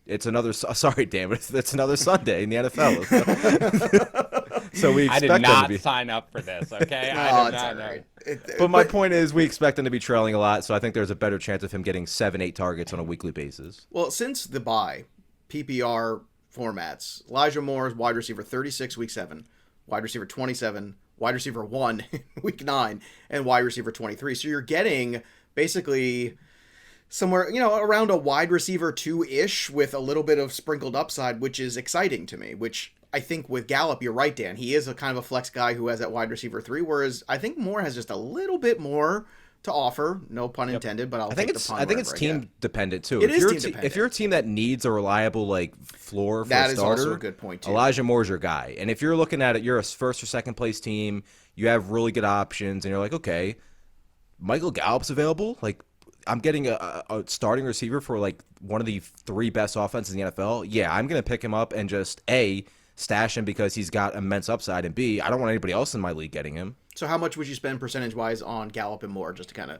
it's another. Sorry, damn it! It's another Sunday in the NFL. So we expect I did not them to be sign up for this. Okay, I did not know. Right. But my point is, we expect them to be trailing a lot, so I think there's a better chance of him getting 7-8 targets on a weekly basis. Well, since the bye, PPR formats, Elijah Moore is wide receiver 36 week 7, wide receiver 27, wide receiver 1 week 9, and wide receiver 23. So you're getting basically somewhere, around a wide receiver 2-ish with a little bit of sprinkled upside, which is exciting to me, which I think with Gallup, you're right, Dan. He is a kind of a flex guy who has that wide receiver 3, whereas I think Moore has just a little bit more to offer. No pun intended, but I think it's team dependent too. It is team dependent. If you're a team that needs a reliable floor for that a is starter, also a good point too. Elijah Moore's your guy. And if you're looking at it, you're a first or second place team, you have really good options, and you're like, okay, Michael Gallup's available. Like, I'm getting a starting receiver for one of the 3 best offenses in the NFL. Yeah, I'm gonna pick him up and just stash him because he's got immense upside, and B, I don't want anybody else in my league getting him. So how much would you spend percentage-wise on Gallup and Moore just to kind of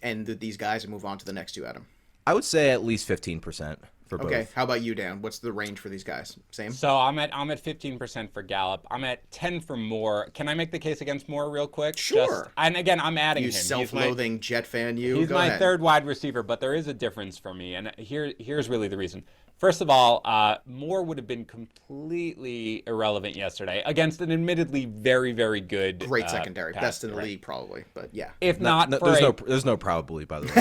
end these guys and move on to the next 2, Adam? I would say at least 15% for both. Okay, how about you, Dan? What's the range for these guys? Same? So I'm at 15% for Gallup. I'm at 10 for Moore. Can I make the case against Moore real quick? Sure. And again, I'm adding you him. Self-loathing Jet fan, you. He's Go my ahead. third wide receiver, but there is a difference for me, and here's really the reason. First of all, Moore would have been completely irrelevant yesterday against an admittedly very, very good great secondary, pass, best in the right? league probably, but yeah. If not for there's no probably, by the way.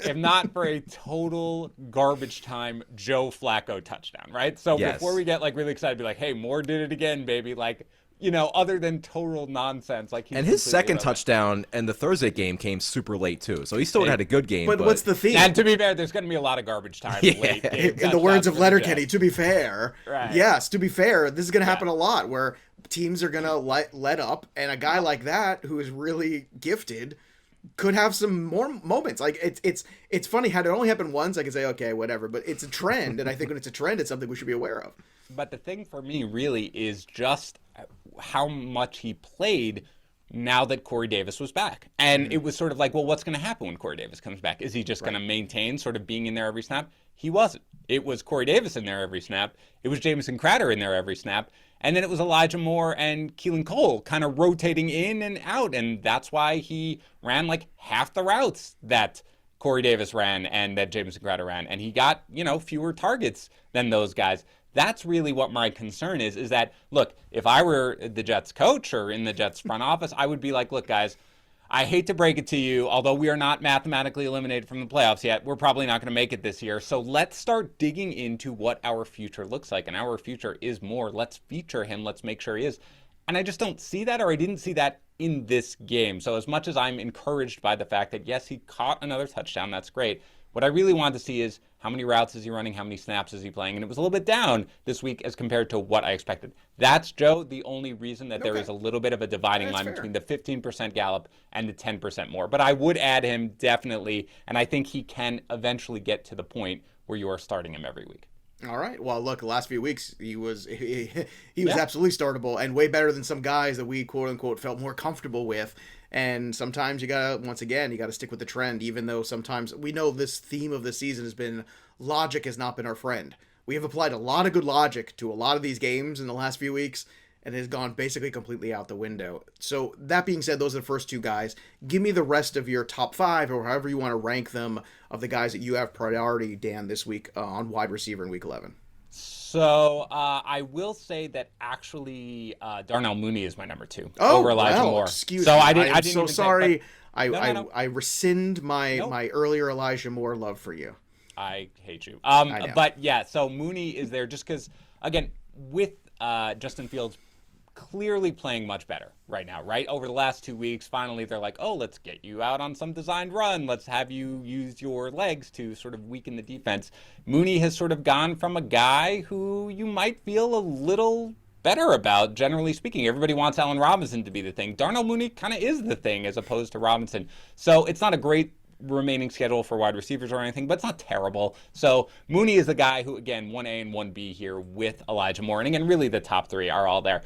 If not for a total garbage time Joe Flacco touchdown, right? So Yes. before we get really excited, be like, hey, Moore did it again, baby. Other than total nonsense, he's and his second irrelevant. touchdown and the Thursday game came super late too, so he still had a good game. But what's the theme? And to be fair, there's going to be a lot of garbage time late game. In the words of Letterkenny, to be fair, Right. yes, to be fair, this is going to happen a lot where teams are going to let up, and a guy like that who is really gifted could have some more moments. It's funny, had it only happened once, I could say, okay, whatever, but it's a trend, and I think when it's a trend, it's something we should be aware of. But the thing for me really is just how much he played now that Corey Davis was back. And it was sort of what's going to happen when Corey Davis comes back? Is he just going to maintain sort of being in there every snap? He wasn't. It was Corey Davis in there every snap. It was Jamison Crowder in there every snap. And then it was Elijah Moore and Keelan Cole kind of rotating in and out. And that's why he ran half the routes that Corey Davis ran and that Jamison Crowder ran. And he got, fewer targets than those guys. That's really what my concern is that, look, if I were the Jets coach or in the Jets front office, I would be like, look, guys, I hate to break it to you, although we are not mathematically eliminated from the playoffs yet, we're probably not going to make it this year. So let's start digging into what our future looks like. And our future is Moore. Let's feature him. Let's make sure he is. And I just don't see that, or I didn't see that in this game. So as much as I'm encouraged by the fact that, yes, he caught another touchdown, that's great. What I really wanted to see is how many routes is he running, how many snaps is he playing, and it was a little bit down this week as compared to what I expected. That's, Joe, the only reason that there is a little bit of a dividing line between the 15% Gallup and the 10% Moore. But I would add him definitely, and I think he can eventually get to the point where you are starting him every week. All right. Well, look, the last few weeks he was absolutely startable and way better than some guys that we quote unquote felt more comfortable with. And sometimes you gotta stick with the trend, even though sometimes we know this theme of the season has been logic has not been our friend. We have applied a lot of good logic to a lot of these games in the last few weeks, and it has gone basically completely out the window. So that being said, those are the first two guys. Give me the rest of your top 5, or however you want to rank them, of the guys that you have priority, Dan, this week on wide receiver in Week 11. So I will say that actually Darnell Mooney is my number 2 over Elijah Moore. Excuse me. I didn't so even sorry. Say, no. I rescind my earlier Elijah Moore love for you. I hate you. I know. But yeah, so Mooney is there just because, again, with Justin Fields clearly playing much better right now, right? Over the last 2 weeks, finally they're like, oh, let's get you out on some designed run. Let's have you use your legs to sort of weaken the defense. Mooney has sort of gone from a guy who you might feel a little better about, generally speaking. Everybody wants Allen Robinson to be the thing. Darnell Mooney kind of is the thing as opposed to Robinson. So it's not a great remaining schedule for wide receivers or anything, but it's not terrible. So Mooney is the guy who, again, 1A and 1B here with Elijah Moore. And again, really the top 3 are all there.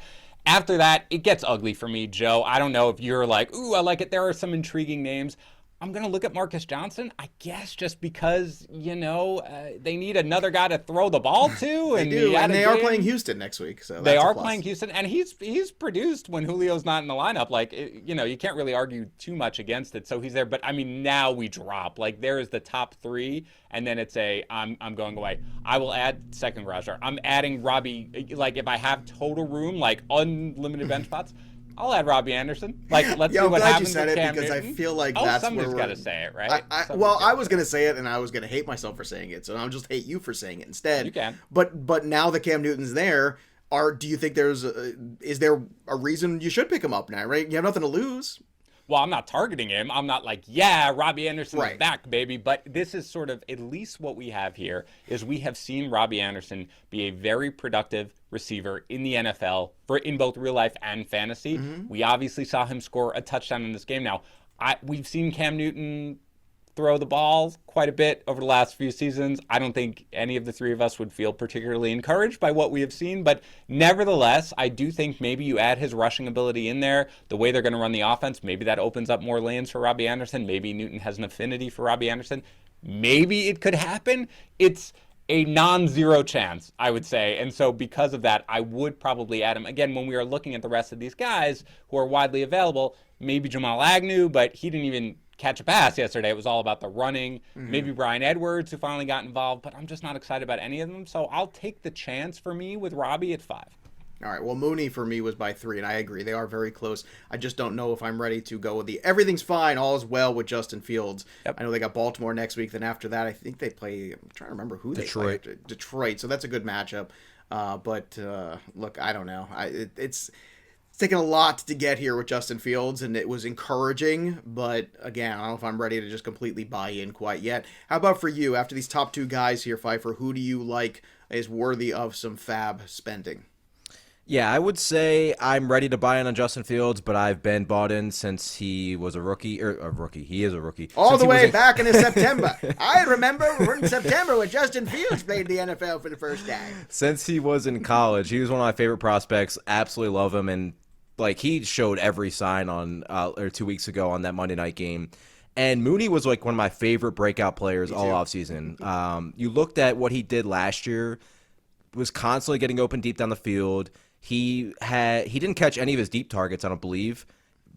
After that, it gets ugly for me, Joe. I don't know if you're like, ooh, I like it. There are some intriguing names. I'm going to look at Marcus Johnson, I guess, just because, they need another guy to throw the ball to. They do, and they are playing Houston next week. So they are playing Houston, and he's produced when Julio's not in the lineup. Like, you can't really argue too much against it. So he's there. But, I mean, now we drop. Like, there is the top 3, and then it's I'm going away. I will add second garage. I'm adding Robby. Like, if I have total room, like unlimited bench spots, I'll add Robby Anderson. Like, let's see what happens with Cam Newton. I feel like that's where somebody's got to say it, right? I was going to say it, and I was going to hate myself for saying it, so I'll just hate you for saying it instead. You can. But now that Cam Newton's there, do you think is there a reason you should pick him up now, right? You have nothing to lose. Well, I'm not targeting him. I'm not like, yeah, Robby Anderson is back, baby. But this is sort of at least what we have here is we have seen Robby Anderson be a very productive receiver in the NFL in both real life and fantasy. Mm-hmm. We obviously saw him score a touchdown in this game. Now, we've seen Cam Newton throw the ball quite a bit over the last few seasons. I don't think any of the 3 of us would feel particularly encouraged by what we have seen, but nevertheless, I do think maybe you add his rushing ability in there, the way they're going to run the offense, maybe that opens up more lanes for Robby Anderson. Maybe Newton has an affinity for Robby Anderson. Maybe it could happen. It's a non-zero chance, I would say. And so because of that, I would probably add him. Again, when we are looking at the rest of these guys who are widely available, maybe Jamal Agnew, but he didn't even catch a pass yesterday. It was all about the running. Mm-hmm. Maybe Bryan Edwards, who finally got involved, but I'm just not excited about any of them. So I'll take the chance for me with Robby at 5. All right. Well, Mooney for me was by 3, and I agree. They are very close. I just don't know if I'm ready to go with everything's fine, all is well with Justin Fields. Yep. I know they got Baltimore next week. Then after that, I think they play, I'm trying to remember who they play. Detroit. So that's a good matchup. But look, I don't know. It's taken a lot to get here with Justin Fields, and it was encouraging, but again, I don't know if I'm ready to just completely buy in quite yet. How about for you? After these top 2 guys here, Pfeiffer, who do you like is worthy of some fab spending? Yeah, I would say I'm ready to buy in on Justin Fields, but I've been bought in since he was a rookie. He is a rookie. All the way back in September. I remember in September when Justin Fields played the NFL for the first time. Since he was in college, he was one of my favorite prospects. Absolutely love him, and he showed every sign on 2 weeks ago on that Monday night game. And Mooney was one of my favorite breakout players all offseason. You looked at what he did last year, was constantly getting open deep down the field. He didn't catch any of his deep targets, I don't believe,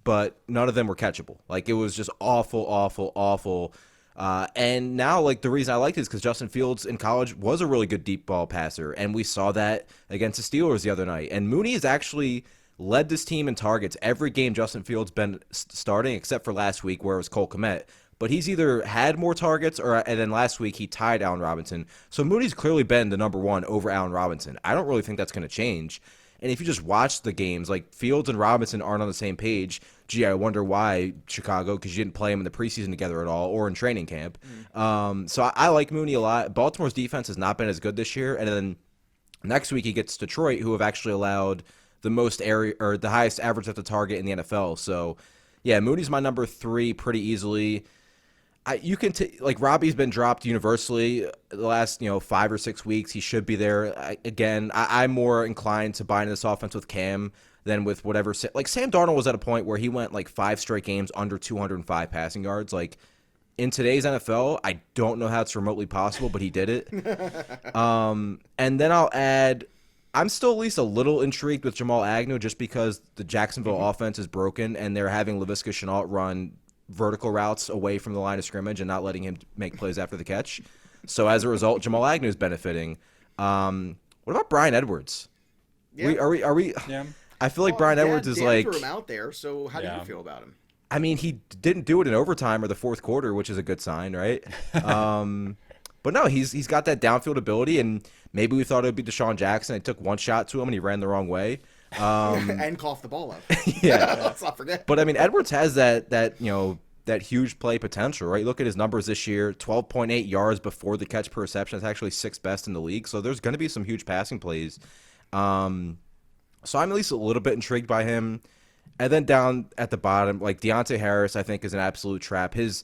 but none of them were catchable. It was just awful. And now, the reason I liked it is because Justin Fields in college was a really good deep ball passer, and we saw that against the Steelers the other night. And Mooney has actually led this team in targets every game Justin Fields been starting, except for last week where it was Cole Kmet. But he's either had more targets and then last week he tied Allen Robinson. So Mooney's clearly been the number 1 over Allen Robinson. I don't really think that's going to change. And if you just watch the games, Fields and Robinson aren't on the same page. Gee, I wonder why, Chicago, because you didn't play them in the preseason together at all or in training camp. So I like Mooney a lot. Baltimore's defense has not been as good this year. And then next week he gets Detroit, who have actually allowed the most the highest average at the target in the NFL. So, yeah, Mooney's my number 3 pretty easily. You can like Robbie's been dropped universally the last 5 or 6 weeks. He should be there again. I'm more inclined to buy into this offense with Cam than with whatever. Like Sam Darnold was at a point where he went like 5 straight games under 205 passing yards. Like in today's NFL, I don't know how it's remotely possible, but he did it. And then I'll add, I'm still at least a little intrigued with Jamal Agnew just because the Jacksonville offense is broken and they're having Laviska Shenault run vertical routes away from the line of scrimmage and not letting him make plays after the catch. So as a result, Jamal Agnew is benefiting. What about Bryan Edwards? Yeah. Are we? Yeah. I feel like Bryan Edwards is Dan like. threw him out there. So how do you feel about him? I mean, he didn't do it in overtime or the fourth quarter, which is a good sign, right? But no, he's got that downfield ability, and maybe we thought it would be Deshaun Jackson. It took one shot to him, and he ran the wrong way. And coughed the ball up. Yeah. Let's not forget. But I mean, Edwards has that huge play potential, right? Look at his numbers this year: 12.8 yards before the catch per reception. That's actually 6th best in the league. So there's going to be some huge passing plays. So I'm at least a little bit intrigued by him. And then down at the bottom, like Deonte Harris, I think is an absolute trap. His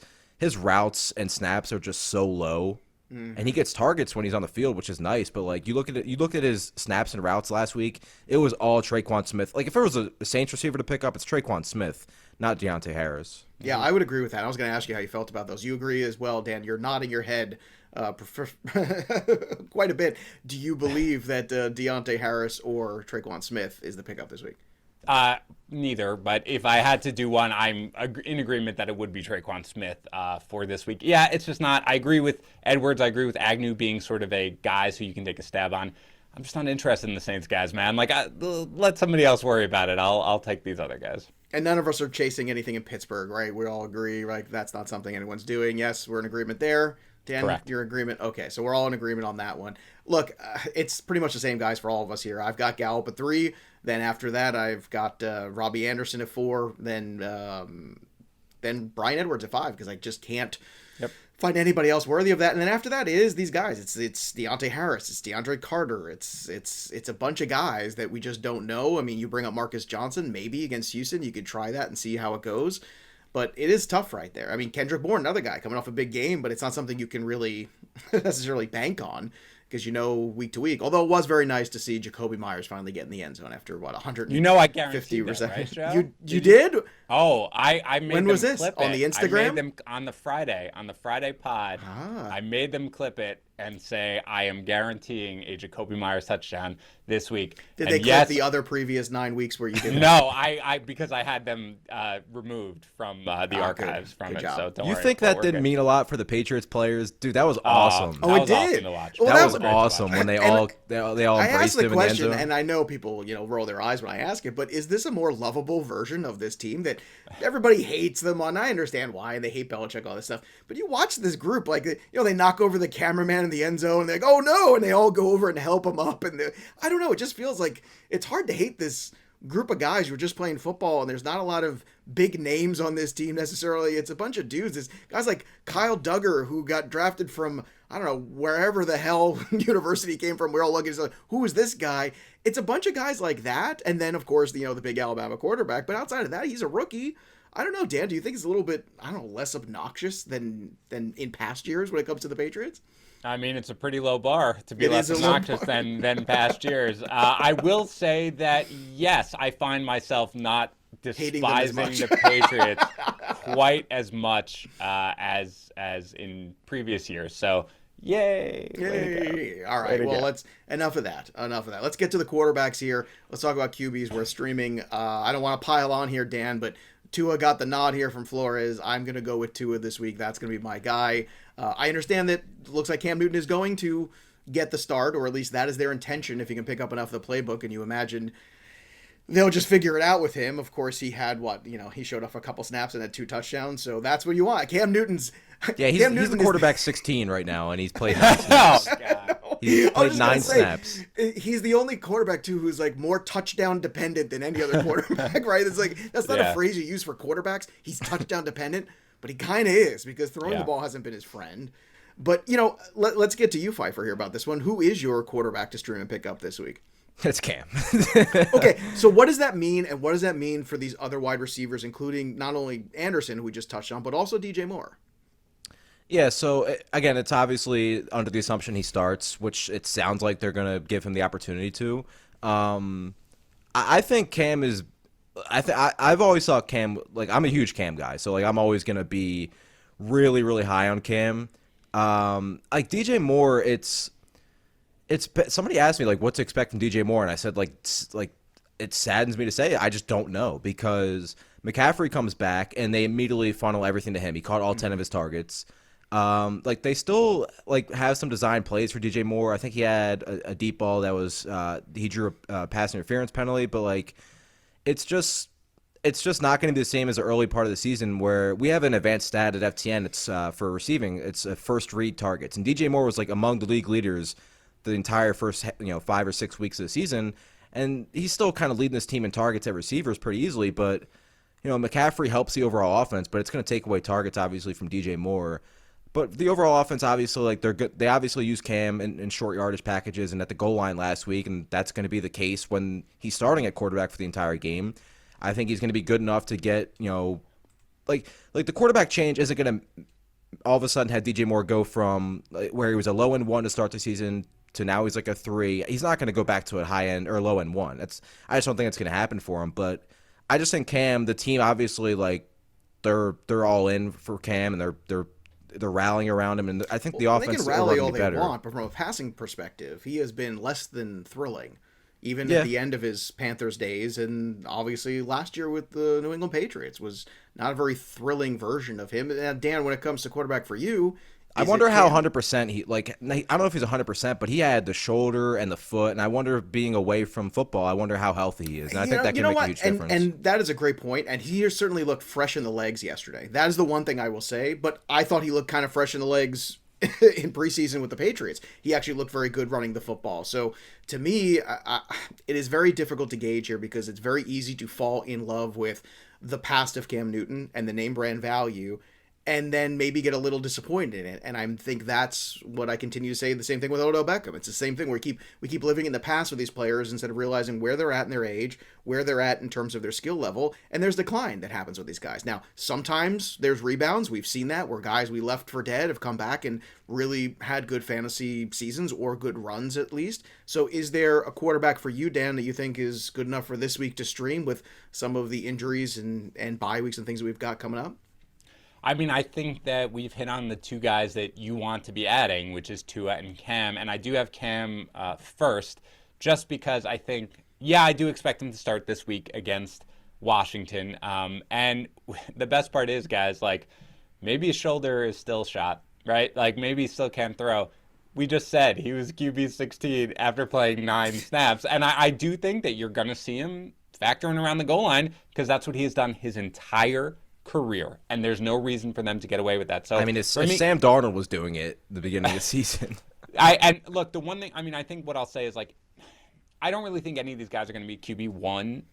routes and snaps are just so low. And he gets targets when he's on the field, which is nice. But like you look at his snaps and routes last week, it was all Tre'Quan Smith. Like if there was a Saints receiver to pick up, it's Tre'Quan Smith, not Deonte Harris. Yeah, I would agree with that. I was going to ask you how you felt about those. You agree as well, Dan. You're nodding your head quite a bit. Do you believe that Deonte Harris or Tre'Quan Smith is the pickup this week? Neither, but if I had to do one, I'm in agreement that it would be Tre'Quan Smith for this week. Yeah, it's just not. I agree with Edwards. I agree with Agnew being sort of a guys who you can take a stab on. I'm just not interested in the Saints guys, man. Like, let somebody else worry about it. I'll take these other guys. And none of us are chasing anything in Pittsburgh, right? We all agree, like that's not something anyone's doing. Yes, we're in agreement there. Dan, correct. Your agreement? Okay, so we're all in agreement on that one. Look, it's pretty much the same guys for all of us here. I've got Gallup at 3. Then after that, I've got Robby Anderson at 4. Then Bryan Edwards at 5 because I just can't find anybody else worthy of that. And then after that is these guys. It's Deonte Harris. It's DeAndre Carter. It's a bunch of guys that we just don't know. I mean, you bring up Marcus Johnson maybe against Houston. You could try that and see how it goes. But it is tough right there. I mean, Kendrick Bourne, another guy coming off a big game, but it's not something you can really necessarily bank on because week to week. Although it was very nice to see Jacoby Myers finally get in the end zone after 150. I guarantee that, right, Joe? You did? Oh, I made when them was this clip on it. the Instagram? I made them on the Friday pod. I made them clip it and say I am guaranteeing a Jacoby Myers touchdown this week. Did they clip the other previous 9 weeks where you did? No, I because I had them removed from the archives from it. Job. So don't You worry. think that didn't mean a lot for the Patriots players, dude? That was awesome. Oh, it did. Awesome to watch. Well, that was awesome when they all I asked embraced the him question, in the end zone. and I know people, roll their eyes when I ask it, but is this a more lovable version of this team that everybody hates them on? I understand why, and they hate Belichick, all this stuff. But you watch this group, like, they knock over the cameraman in the end zone, and they're like, oh no, and they all go over and help him up, and I don't know, it just feels like it's hard to hate this group of guys who are just playing football, and there's not a lot of big names on this team necessarily. It's a bunch of dudes. It's guys like Kyle Duggar, who got drafted from, I don't know, wherever the hell university came from. We're all looking at who is this guy? It's a bunch of guys like that. And then, of course, the big Alabama quarterback. But outside of that, he's a rookie. I don't know, Dan, do you think it's a little bit, I don't know, less obnoxious than in past years when it comes to the Patriots? I mean, it's a pretty low bar to be less obnoxious than past years. I will say that, yes, I find myself not despising the Patriots quite as much as in previous years. So, yay. All right, well, enough of that. Let's get to the quarterbacks here. Let's talk about QBs. We're streaming. I don't want to pile on here, Dan, but Tua got the nod here from Flores. I'm going to go with Tua this week. That's going to be my guy. I understand that it looks like Cam Newton is going to get the start, or at least that is their intention if he can pick up enough of the playbook, and you imagine they'll just figure it out with him. Of course, he had he showed up a couple snaps and had 2 touchdowns, so that's what you want. Cam Newton's... Yeah, he's the quarterback 16 right now, and he's played 9 snaps. Oh, God. He's played 9 snaps. He's the only quarterback, too, who's like more touchdown dependent than any other quarterback, right? It's like, that's not a phrase you use for quarterbacks. He's touchdown dependent, but he kind of is because throwing the ball hasn't been his friend. But, let's get to you, Pfeiffer, here about this one. Who is your quarterback to stream and pick up this week? It's Cam. Okay, so what does that mean, and what does that mean for these other wide receivers, including not only Anderson, who we just touched on, but also DJ Moore? Yeah, so again, it's obviously under the assumption he starts, which it sounds like they're going to give him the opportunity to. I think Cam is. I've always thought Cam, like, I'm a huge Cam guy, so like I'm always going to be really really high on Cam. Like DJ Moore, it's somebody asked me like what to expect from DJ Moore, and I said like it saddens me to say I just don't know, because McCaffrey comes back and they immediately funnel everything to him. He caught all 10 of his targets. Like they still like have some design plays for DJ Moore. I think he had a deep ball that was he drew a pass interference penalty, but like it's just not going to be the same as the early part of the season where we have an advanced stat at FTN. It's for receiving. It's a first read targets, and DJ Moore was like among the league leaders the entire first 5 or 6 weeks of the season, and he's still kind of leading this team in targets at receivers pretty easily. But McCaffrey helps the overall offense, but it's going to take away targets obviously from DJ Moore. But the overall offense, obviously, like they're good. They obviously use Cam in short yardage packages and at the goal line last week, and that's going to be the case when he's starting at quarterback for the entire game. I think he's going to be good enough to get, like the quarterback change isn't going to all of a sudden have DJ Moore go from where he was a low end 1 to start the season to now he's like a 3. He's not going to go back to a high end or low end 1. I just don't think it's going to happen for him. But I just think Cam, the team, obviously, like they're all in for Cam, and they're rallying around him, and I think the offense they can rally all they better. want, but from a passing perspective, he has been less than thrilling, even at the end of his Panthers days, and obviously last year with the New England Patriots was not a very thrilling version of him. And Dan, when it comes to quarterback for you, I wonder how 100% he, like, I don't know if he's 100%, but he had the shoulder and the foot, and I wonder, being away from football, I wonder how healthy he is, and I think that can make a huge difference. And that is a great point, and he certainly looked fresh in the legs yesterday. That is the one thing I will say, but I thought he looked kind of fresh in the legs in preseason with the Patriots. He actually looked very good running the football. So to me, it is very difficult to gauge here, because it's very easy to fall in love with the past of Cam Newton and the name brand value, and then maybe get a little disappointed in it. And I think that's what I continue to say, the same thing with Odell Beckham. It's the same thing where we keep living in the past with these players instead of realizing where they're at in their age, where they're at in terms of their skill level, and there's decline that happens with these guys. Now, sometimes there's rebounds. We've seen that, where guys we left for dead have come back and really had good fantasy seasons, or good runs at least. So is there a quarterback for you, Dan, that you think is good enough for this week to stream with some of the injuries and bye weeks and things that we've got coming up? I mean, I think that we've hit on the two guys that you want to be adding, which is Tua and Cam. And I do have Cam first, just because I think, I do expect him to start this week against Washington. And the best part is, guys, like, maybe his shoulder is still shot, right? Like, maybe he still can't throw. We just said he was QB 16 after playing 9 snaps. And I do think that you're going to see him factoring around the goal line, because that's what he has done his entire career, and there's no reason for them to get away with that. So I mean, if Sam Darnold was doing it at the beginning of the season. And look, the one thing, I mean, I think what I'll say is, like, I don't really think any of these guys are going to be QB1,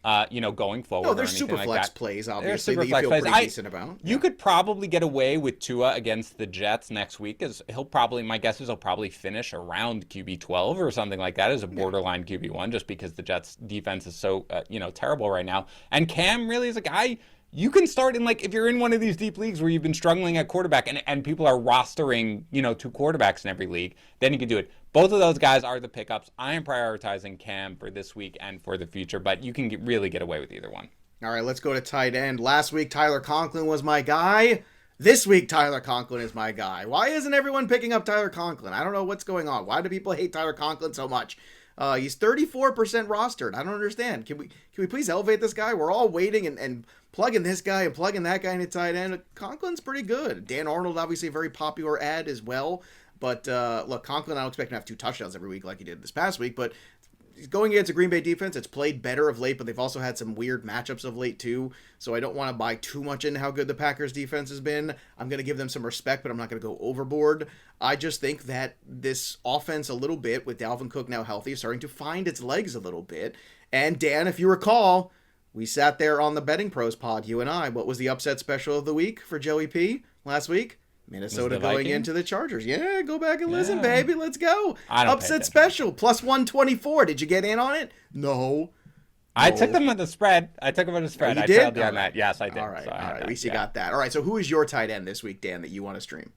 going forward. No, there's super flex plays, obviously, that you feel pretty decent about. You could probably get away with Tua against the Jets next week, as my guess is he'll probably finish around QB 12 or something like that as a borderline QB1, just because the Jets defense is so, terrible right now. And Cam really is a guy you can start in, like, if you're in one of these deep leagues where you've been struggling at quarterback and people are rostering, 2 quarterbacks in every league, then you can do it. Both of those guys are the pickups. I am prioritizing Cam for this week and for the future, but you can really get away with either one. All right, let's go to tight end. Last week, Tyler Conklin was my guy. This week, Tyler Conklin is my guy. Why isn't everyone picking up Tyler Conklin? I don't know what's going on. Why do people hate Tyler Conklin so much? He's 34% rostered. I don't understand. Can we please elevate this guy? We're all waiting and plugging this guy and plugging that guy into tight end. Conklin's pretty good. Dan Arnold, obviously a very popular ad as well. But look, Conklin, I don't expect him to have 2 touchdowns every week like he did this past week. But he's going against a Green Bay defense. It's played better of late, but they've also had some weird matchups of late too. So I don't want to buy too much into how good the Packers defense has been. I'm going to give them some respect, but I'm not going to go overboard. I just think that this offense a little bit, with Dalvin Cook now healthy, is starting to find its legs a little bit. And Dan, if you recall, we sat there on the Betting Pros pod, you and I. What was the upset special of the week for Joey P last week? Minnesota going into the Chargers. Yeah, go back and listen, baby. Let's go. Upset special, plus 124. Did you get in on it? No. I took them on the spread. I You did? On that. Yes, I did. All right. At least you got that. All right, so who is your tight end this week, Dan, that you want to stream?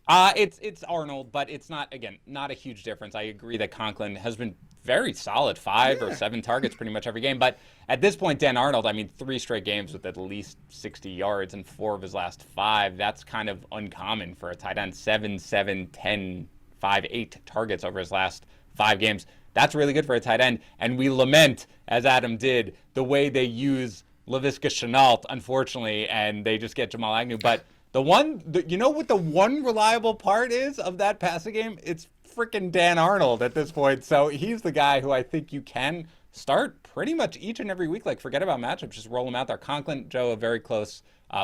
It's Arnold, but it's not a huge difference. I agree that Conklin has been very solid, 5 or 7 targets pretty much every game. But at this point, Dan Arnold, 3 straight games with at least 60 yards and 4 of his last 5. That's kind of uncommon for a tight end. 7, 7, 10, 5, 8 targets over his last 5 games. That's really good for a tight end. And we lament, as Adam did, the way they use Laviska Shenault, unfortunately, and they just get Jamal Agnew. But you know what the one reliable part is of that passing game? It's freaking Dan Arnold at this point. So he's the guy who I think you can start pretty much each and every week. Like, forget about matchups, just roll him out there. Conklin, Joe, very close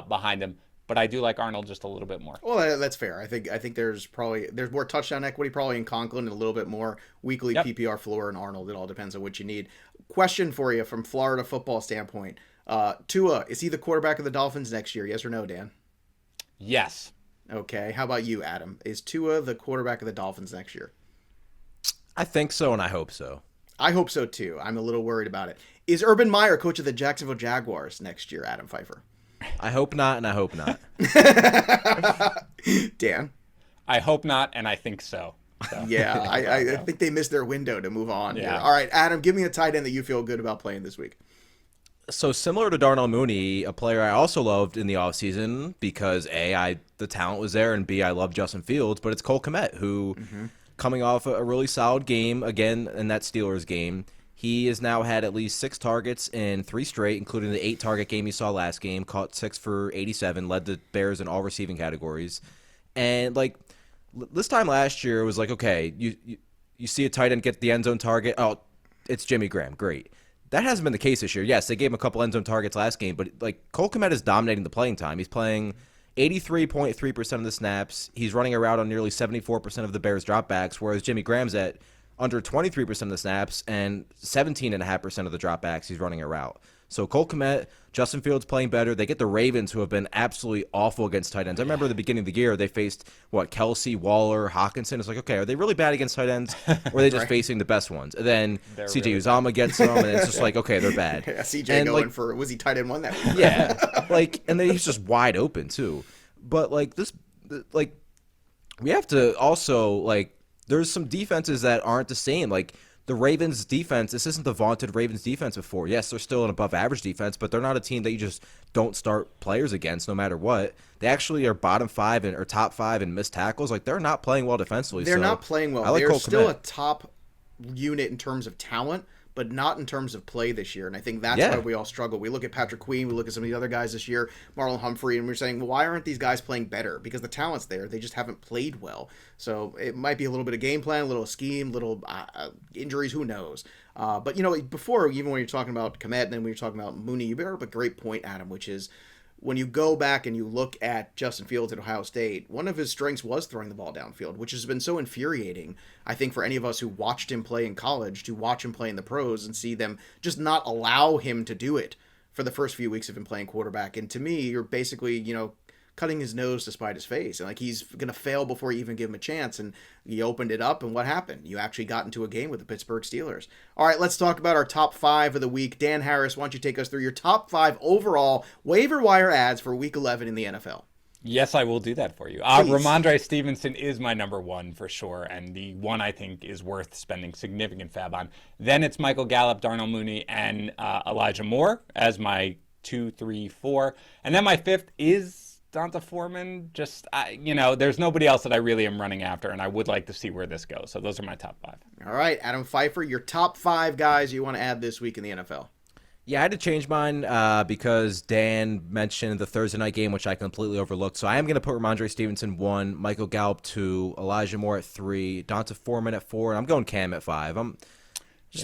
behind him. But I do like Arnold just a little bit more. Well, that's fair. I think there's more touchdown equity probably in Conklin and a little bit more weekly PPR floor in Arnold. It all depends on what you need. Question for you from Florida football standpoint. Tua, is he the quarterback of the Dolphins next year? Yes or no, Dan? Yes. Okay. How about you, Adam? Is Tua the quarterback of the Dolphins next year? I think so, and I hope so. I hope so, too. I'm a little worried about it. Is Urban Meyer coach of the Jacksonville Jaguars next year, Adam Pfeifer? I hope not, and I hope not. Dan? I hope not, and I think so. Yeah, I think they missed their window to move on here. All right, Adam, give me a tight end that you feel good about playing this week. So similar to Darnell Mooney, a player I also loved in the offseason because A, the talent was there, and B, I love Justin Fields, but it's Cole Kmet, who coming off a really solid game, again, in that Steelers game, he has now had at least 6 targets in 3 straight, including the 8-target game you saw last game, caught 6 for 87, led the Bears in all receiving categories. And, this time last year, it was like, okay, you see a tight end get the end zone target, oh, it's Jimmy Graham, great. That hasn't been the case this year. Yes, they gave him a couple end zone targets last game, but Cole Kmet is dominating the playing time. He's playing 83.3% of the snaps. He's running a route on nearly 74% of the Bears dropbacks, whereas Jimmy Graham's at under 23% of the snaps and 17.5% of the dropbacks he's running a route. So Cole Kmet, Justin Fields playing better. They get the Ravens, who have been absolutely awful against tight ends. I remember at the beginning of the year, they faced, Kelsey, Waller, Hawkinson. It's like, okay, are they really bad against tight ends? Or are they just facing the best ones? And then C.J. really Uzama gets them, and it's just like, okay, they're bad. Yeah, C.J. going for, was he tight end 1 that week? Yeah. And then he's just wide open, too. But, we have to also, there's some defenses that aren't the same. The Ravens defense, this isn't the vaunted Ravens defense before. Yes, they're still an above average defense, but they're not a team that you just don't start players against no matter what. They actually are bottom 5 or top 5 in missed tackles. They're not playing well defensively. They're not playing well. They're still a top unit in terms of talent, but not in terms of play this year. And I think that's why we all struggle. We look at Patrick Queen, we look at some of the other guys this year, Marlon Humphrey, and we're saying, well, why aren't these guys playing better? Because the talent's there. They just haven't played well. So it might be a little bit of game plan, a little scheme, little injuries, who knows. But, before, even when you're talking about Kmet and then when you're talking about Mooney, you brought up a great point, Adam, which is when you go back and you look at Justin Fields at Ohio State, one of his strengths was throwing the ball downfield, which has been so infuriating, I think, for any of us who watched him play in college to watch him play in the pros and see them just not allow him to do it for the first few weeks of him playing quarterback. And to me, you're basically, cutting his nose to spite his face. And he's going to fail before you even give him a chance. And you opened it up, and what happened? You actually got into a game with the Pittsburgh Steelers. All right, let's talk about our top 5 of the week. Dan Harris, why don't you take us through your top 5 overall waiver wire ads for week 11 in the NFL? Yes, I will do that for you. Rhamondre Stevenson is my number 1 for sure, and the one I think is worth spending significant fab on. Then it's Michael Gallup, Darnell Mooney, and Elijah Moore as my 2, 3, 4. And then my 5th is Deonte Foreman. There's nobody else that I really am running after, and I would like to see where this goes. So those are my top 5. All right, Adam Pfeifer, your top 5 guys you want to add this week in the NFL. Yeah, I had to change mine because Dan mentioned the Thursday night game, which I completely overlooked. So I am going to put Rhamondre Stevenson 1, Michael Gallup 2, Elijah Moore at 3, Deonte Foreman at 4, and I'm going Cam at 5.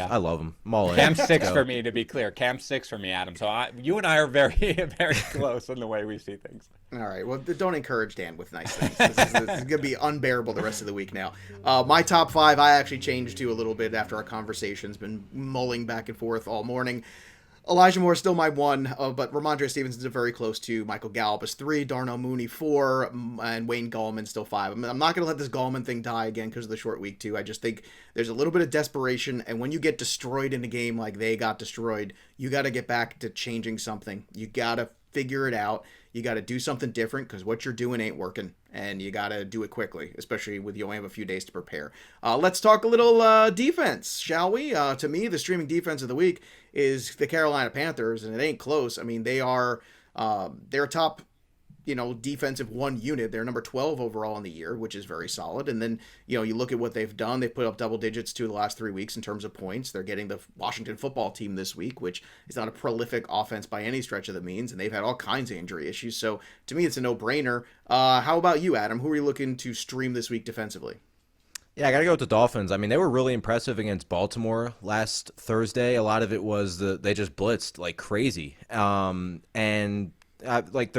I love him. I'm all in. Cam 6 for me, to be clear. Cam 6 for me, Adam. So you and I are very, very close in the way we see things. All right. Well, don't encourage Dan with nice things. This is going to be unbearable the rest of the week now. My top 5, I actually changed to a little bit after our conversation's been mulling back and forth all morning. Elijah Moore is still my 1, but Rhamondre Stevenson is very close to. Michael Gallup is 3, Darnell Mooney 4, and Wayne Gallman still 5. I'm not going to let this Gallman thing die again because of the short week, too. I just think there's a little bit of desperation, and when you get destroyed in a game like they got destroyed, you got to get back to changing something. You got to figure it out. you got to do something different because what you're doing ain't working, and you got to do it quickly, especially with you only have a few days to prepare. Let's talk a little defense, shall we? To me, the streaming defense of the week is the Carolina Panthers, and it ain't close. I mean, they're top, defensive one unit. They're number 12 overall in the year, which is very solid. And then, you look at what they've done. They've put up double digits the last 3 weeks in terms of points. They're getting the Washington football team this week, which is not a prolific offense by any stretch of the means. And they've had all kinds of injury issues. So to me, it's a no-brainer. How about you, Adam? Who are you looking to stream this week defensively? Yeah, I got to go with the Dolphins. I mean, they were really impressive against Baltimore last Thursday. A lot of it was they just blitzed like crazy. Their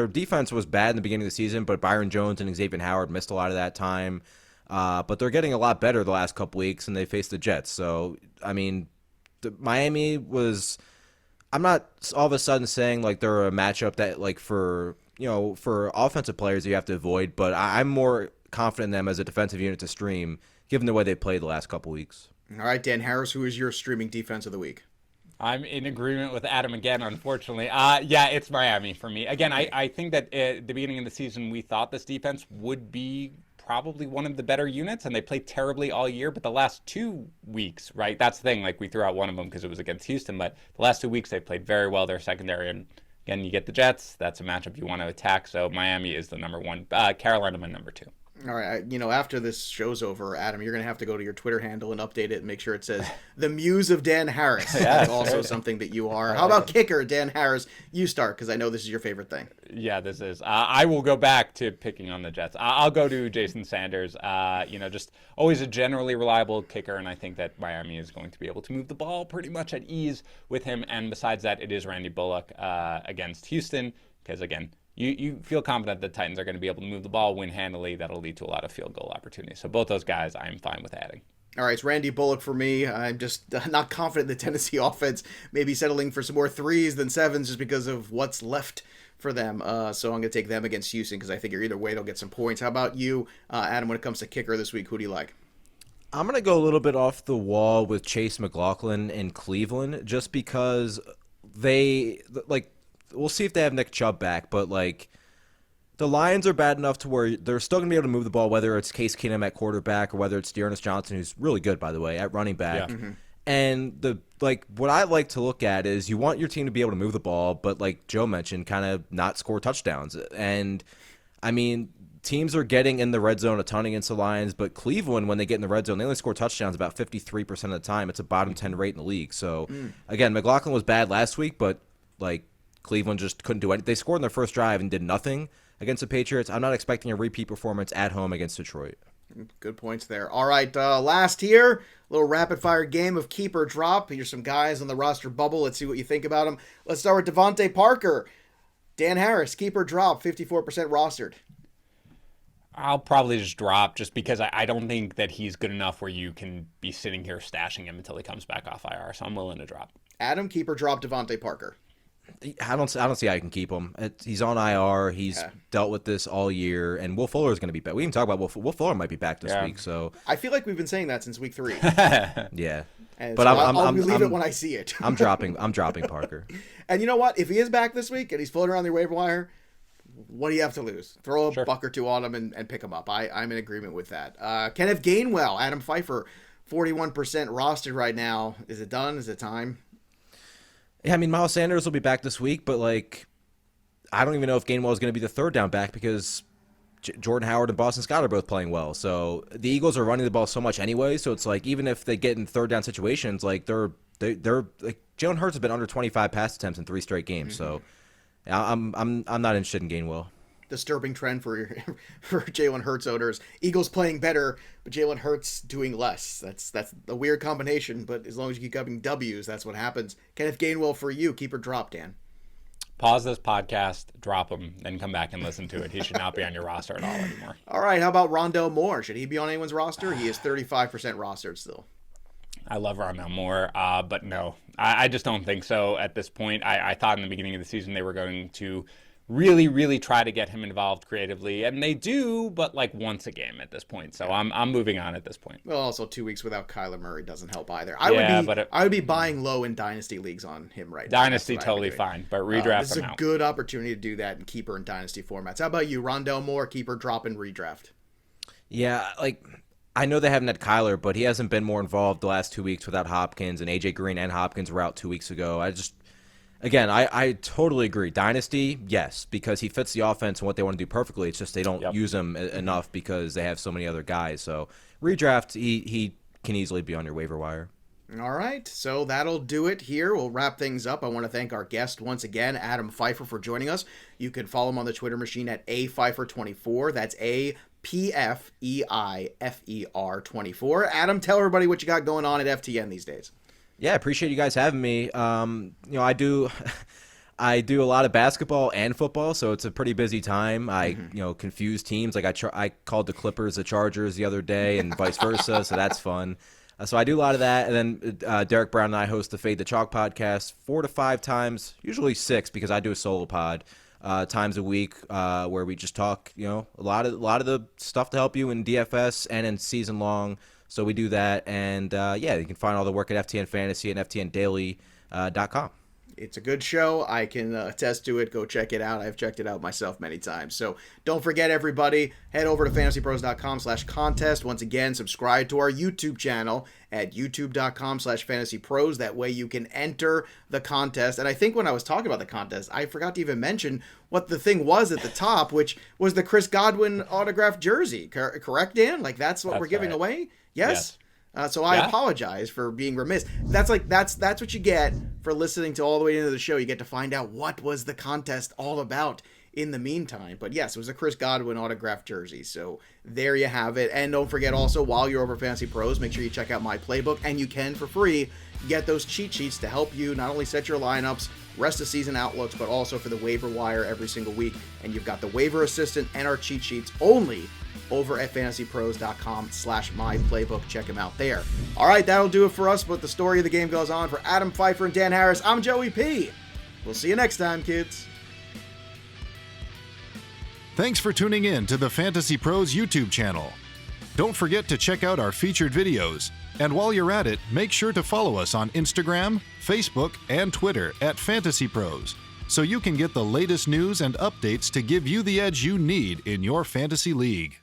defense was bad in the beginning of the season, but Byron Jones and Xavier Howard missed a lot of that time. But they're getting a lot better the last couple weeks, and they faced the Jets. So, I mean, Miami was – I'm not all of a sudden saying, like, they're a matchup that, like, for offensive players you have to avoid, but I'm more confident in them as a defensive unit to stream, given the way they played the last couple weeks. All right, Dan Harris, who is your streaming defense of the week? I'm in agreement with Adam again, unfortunately. Yeah, it's Miami for me. Again, I think that at the beginning of the season, we thought this defense would be probably one of the better units, and they played terribly all year. But the last 2 weeks, right, that's the thing. Like, we threw out one of them because it was against Houston. But the last 2 weeks, they played very well. Their secondary. And again, you get the Jets. That's a matchup you want to attack. So Miami is the number one. Carolina, my number 2. All right, after this show's over, Adam, you're going to have to go to your Twitter handle and update it and make sure it says the Muse of Dan Harris. That's also something that you are. How about kicker, Dan Harris? You start, because I know this is your favorite thing. Yeah, this is. I will go back to picking on the Jets. I'll go to Jason Sanders. Just always a generally reliable kicker, and I think that Miami is going to be able to move the ball pretty much at ease with him. And besides that, it is Randy Bullock against Houston, because, again, You feel confident the Titans are going to be able to move the ball, win handily. That'll lead to a lot of field goal opportunities. So both those guys, I'm fine with adding. All right, it's Randy Bullock for me. I'm just not confident in the Tennessee offense, maybe settling for some more 3s than 7s just because of what's left for them. So I'm going to take them against Houston because I think either way they'll get some points. How about you, Adam, when it comes to kicker this week? Who do you like? I'm going to go a little bit off the wall with Chase McLaughlin in Cleveland just because we'll see if they have Nick Chubb back, but the Lions are bad enough to where they're still going to be able to move the ball, whether it's Case Keenum at quarterback or whether it's Dearness Johnson, who's really good, by the way, at running back. Yeah. Mm-hmm. And what I like to look at is you want your team to be able to move the ball, but like Joe mentioned, kind of not score touchdowns. And I mean, teams are getting in the red zone a ton against the Lions, but Cleveland, when they get in the red zone, they only score touchdowns about 53% of the time. It's a bottom 10 rate in the league. So again, McLaughlin was bad last week, but Cleveland just couldn't do anything. They scored in their first drive and did nothing against the Patriots. I'm not expecting a repeat performance at home against Detroit. Good points there. All right, last here, a little rapid-fire game of keep or drop. Here's some guys on the roster bubble. Let's see what you think about them. Let's start with DeVante Parker. Dan Harris, keep or drop, 54% rostered. I'll probably just drop just because I don't think that he's good enough where you can be sitting here stashing him until he comes back off IR, so I'm willing to drop. Adam, keep or drop DeVante Parker. I don't see how you can keep him. He's on IR. He's dealt with this all year, and Will Fuller is going to be back. We even talk about Will Fuller might be back this week. So I feel like we've been saying that since week 3. Yeah, and but so I'll believe it when I see it. I'm dropping Parker. And you know what? If he is back this week and he's floating around the waiver wire, what do you have to lose? Throw a buck or two on him and pick him up. I'm in agreement with that. Kenneth Gainwell, Adam Pfeifer, 41% rostered right now. Is it done? Is it time? Yeah, I mean, Miles Sanders will be back this week, but, I don't even know if Gainwell is going to be the third down back because Jordan Howard and Boston Scott are both playing well. So the Eagles are running the ball so much anyway, so it's even if they get in third down situations, they're Jalen Hurts has been under 25 pass attempts in 3 straight games. Mm-hmm. So I'm not interested in Gainwell. Disturbing trend for Jalen Hurts owners. Eagles playing better, but Jalen Hurts doing less. That's a weird combination, but as long as you keep getting W's, that's what happens. Kenneth Gainwell for you, keep or drop, Dan? Pause this podcast, drop him, then come back and listen to it. He should not be on your roster at all anymore. All right, how about Rondale Moore? Should he be on anyone's roster? He is 35% rostered still. I love Rondale Moore, but no. I just don't think so at this point. I thought in the beginning of the season they were going to really, really try to get him involved creatively, and they do, but like once a game at this point. So I'm moving on at this point. Well, also 2 weeks without Kyler Murray doesn't help either. I would be buying low in dynasty leagues on him right now. Dynasty totally fine, but redraft this is a good opportunity to do that in keeper and dynasty formats. How about you, Rondale Moore, keeper, drop, and redraft? Yeah, like I know they haven't had Kyler, but he hasn't been more involved the last 2 weeks without Hopkins, and AJ Green and Hopkins were out 2 weeks ago. I totally agree. Dynasty, yes, because he fits the offense and what they want to do perfectly. It's just they don't use him enough because they have so many other guys. So redraft, he can easily be on your waiver wire. All right, so that'll do it here. We'll wrap things up. I want to thank our guest once again, Adam Pfeifer, for joining us. You can follow him on the Twitter machine at APfeifer24. That's APFEIFER 24. Adam, tell everybody what you got going on at FTN these days. Yeah, I appreciate you guys having me. I do a lot of basketball and football, so it's a pretty busy time. I confuse teams. Like I called the Clippers the Chargers the other day, and vice versa. So that's fun. So I do a lot of that, and then Derek Brown and I host the Fade the Chalk podcast 4 to 5 times, usually 6 because I do a solo pod times a week where we just talk. A lot of the stuff to help you in DFS and in season long. So we do that, and you can find all the work at FTN Fantasy and FTNDaily.com. It's a good show. I can attest to it. Go check it out. I've checked it out myself many times. So don't forget, everybody, head over to FantasyPros.com/contest. Once again, subscribe to our YouTube channel at YouTube.com/FantasyPros. That way you can enter the contest. And I think when I was talking about the contest, I forgot to even mention what the thing was at the top, which was the Chris Godwin autographed jersey. Correct, Dan? Like that's what we're giving away? Yes? So I apologize for being remiss. That's what you get for listening to all the way into the show. You get to find out what was the contest all about in the meantime. But yes, it was a Chris Godwin autographed jersey. So there you have it. And don't forget also, while you're over Fantasy Pros, make sure you check out my playbook. And you can, for free, get those cheat sheets to help you not only set your lineups, rest of season outlooks, but also for the waiver wire every single week. And you've got the waiver assistant and our cheat sheets only over at fantasypros.com/myplaybook. Check them out there. All right, that'll do it for us, but the story of the game goes on. For Adam Pfeifer and Dan Harris, I'm Joey P. We'll see you next time, kids. Thanks for tuning in to the Fantasy Pros YouTube channel. Don't forget to check out our featured videos. And while you're at it, make sure to follow us on Instagram, Facebook, and Twitter at Fantasy Pros, so you can get the latest news and updates to give you the edge you need in your fantasy league.